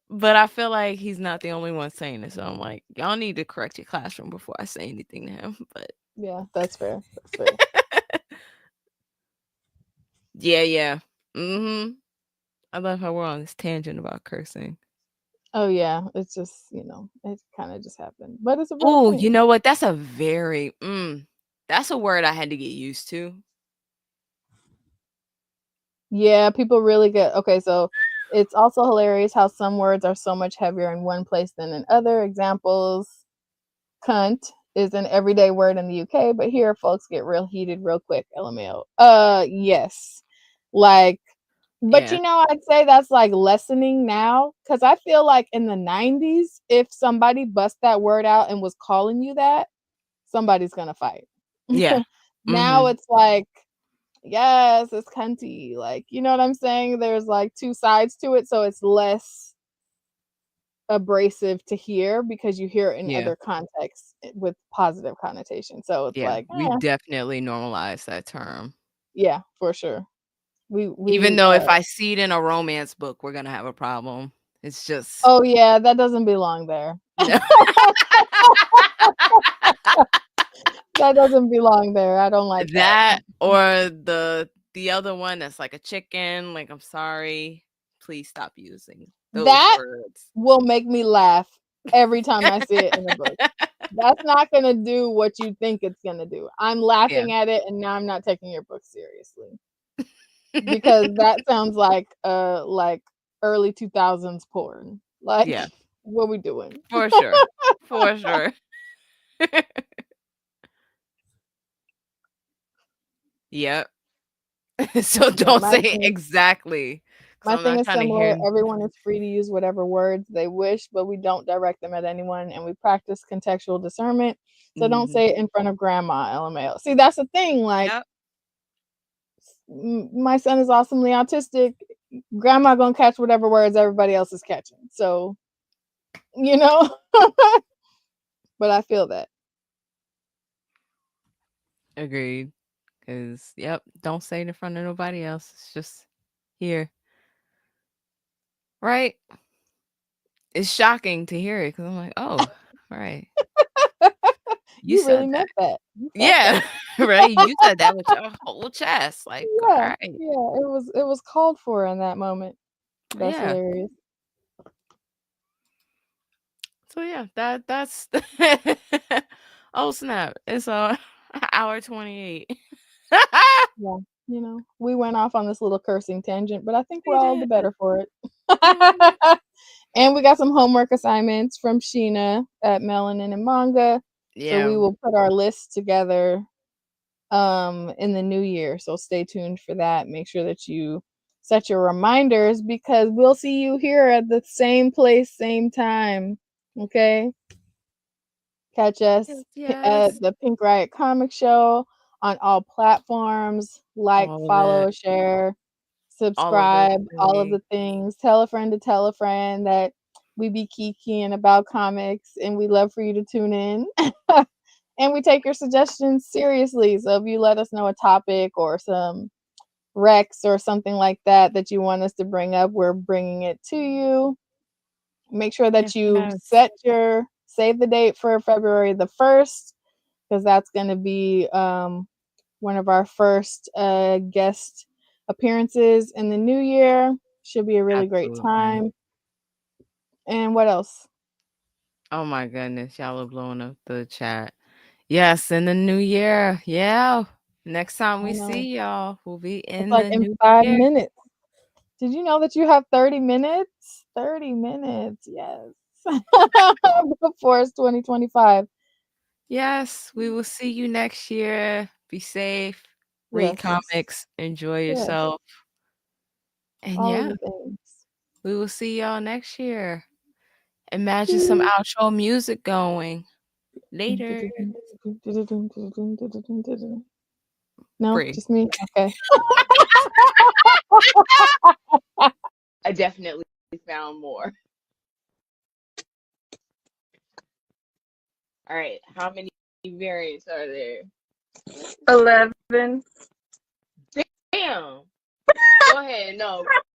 but I feel like he's not the only one saying it. So I'm like, y'all need to correct your classroom before I say anything to him. But yeah, that's fair. That's fair. yeah, yeah. Mhm. I love how we're on this tangent about cursing. Oh yeah, it's just, it kind of just happened, but it's a real Oh, you thing. know what? That's a word I had to get used to. Yeah, people really get okay, so it's also hilarious how some words are so much heavier in one place than in other. Examples, cunt is an everyday word in the UK, but here folks get real heated real quick. LMAO. Yes. Like, but Yeah. I'd say that's like lessening now because I feel like in the 90s, if somebody bust that word out and was calling you that, somebody's gonna fight. Yeah. Now Mhm. it's like, yes, it's cunty. Like, you know what I'm saying? There's like two sides to it, so it's less abrasive to hear because you hear it in Yeah. other contexts with positive connotation. So it's Yeah. like, We definitely normalize that term. yeah, for sure. We Even we though if I see it in a romance book, we're gonna have a problem. It's just oh yeah, that doesn't belong there. no. That doesn't belong there. I don't like that. That or the other one that's like a chicken, like, "I'm sorry, please stop using those That words." will make me laugh every time I see it in a book. That's not gonna do what you think it's gonna do. I'm Yeah. laughing at it, and now I'm not taking your book seriously because that sounds like early 2000s porn. Like, Yeah, what we doing? for sure, for sure. Yep. So Yeah, don't say it exactly, because 'cause my I'm thing not is trying to similar. hear. Everyone is free to use whatever words they wish, but we don't direct them at anyone, and we practice contextual discernment. So don't Mhm. say it in front of grandma. LMAO. See, that's the thing. Like, Yep. my son is awesomely autistic. Grandma gonna catch whatever words everybody else is catching. So, you know, but I feel that. Agreed. Cause yep, don't say it in front of nobody else. It's just here. Right? It's shocking to hear it because 'cause I'm like, "Oh, right. You You really said that." meant that. You felt Yeah, that. right? You said that with your whole chest, like, Yeah, alright. yeah. It was called for in that moment. That's Yeah. hilarious. So, yeah, that's oh, snap. It's, hour 28. Yeah, we went off on this little cursing tangent, but I think we're We all the did. better for it. Mhm. And we got some homework assignments from Sheena at Melanin and Manga. So we Yeah. will put our list together in the new year. So stay tuned for that. Make sure that you set your reminders because we'll see you here at the same place, same time. Okay? Catch us Yes, at yes. the Pink Riot Comic Show on all platforms. Like, All of it. follow, share, All of those subscribe, all of things. the things. Tell a friend to tell a friend that we be kikiing about comics and we love for you to tune in. And we take your suggestions seriously. So if you let us know a topic or some Rex or something like that you want us to bring up, we're bringing it to you. Make sure that Yes, you yes. save the date for February the 1st, because that's going to be one of our first guest appearances in the new year. Should be a really great Absolutely. time. And what else? Oh my goodness, y'all are blowing up the chat. Yes, in the new year. Yeah. Next time I we know. see y'all, we'll be It's in like the in new 5 year. minutes. Did you know that you have 30 minutes? 30 minutes, yes. Before it's 2025. Yes, we will see you next year. Be safe. Read Yes. comics. Enjoy Yes. yourself. And All of yeah, the things. we will see y'all next year. Imagine some outro music going. Later. No, Free. just me? Okay. I definitely found more. All right. How many variants are there? 11. Damn. Go ahead. No.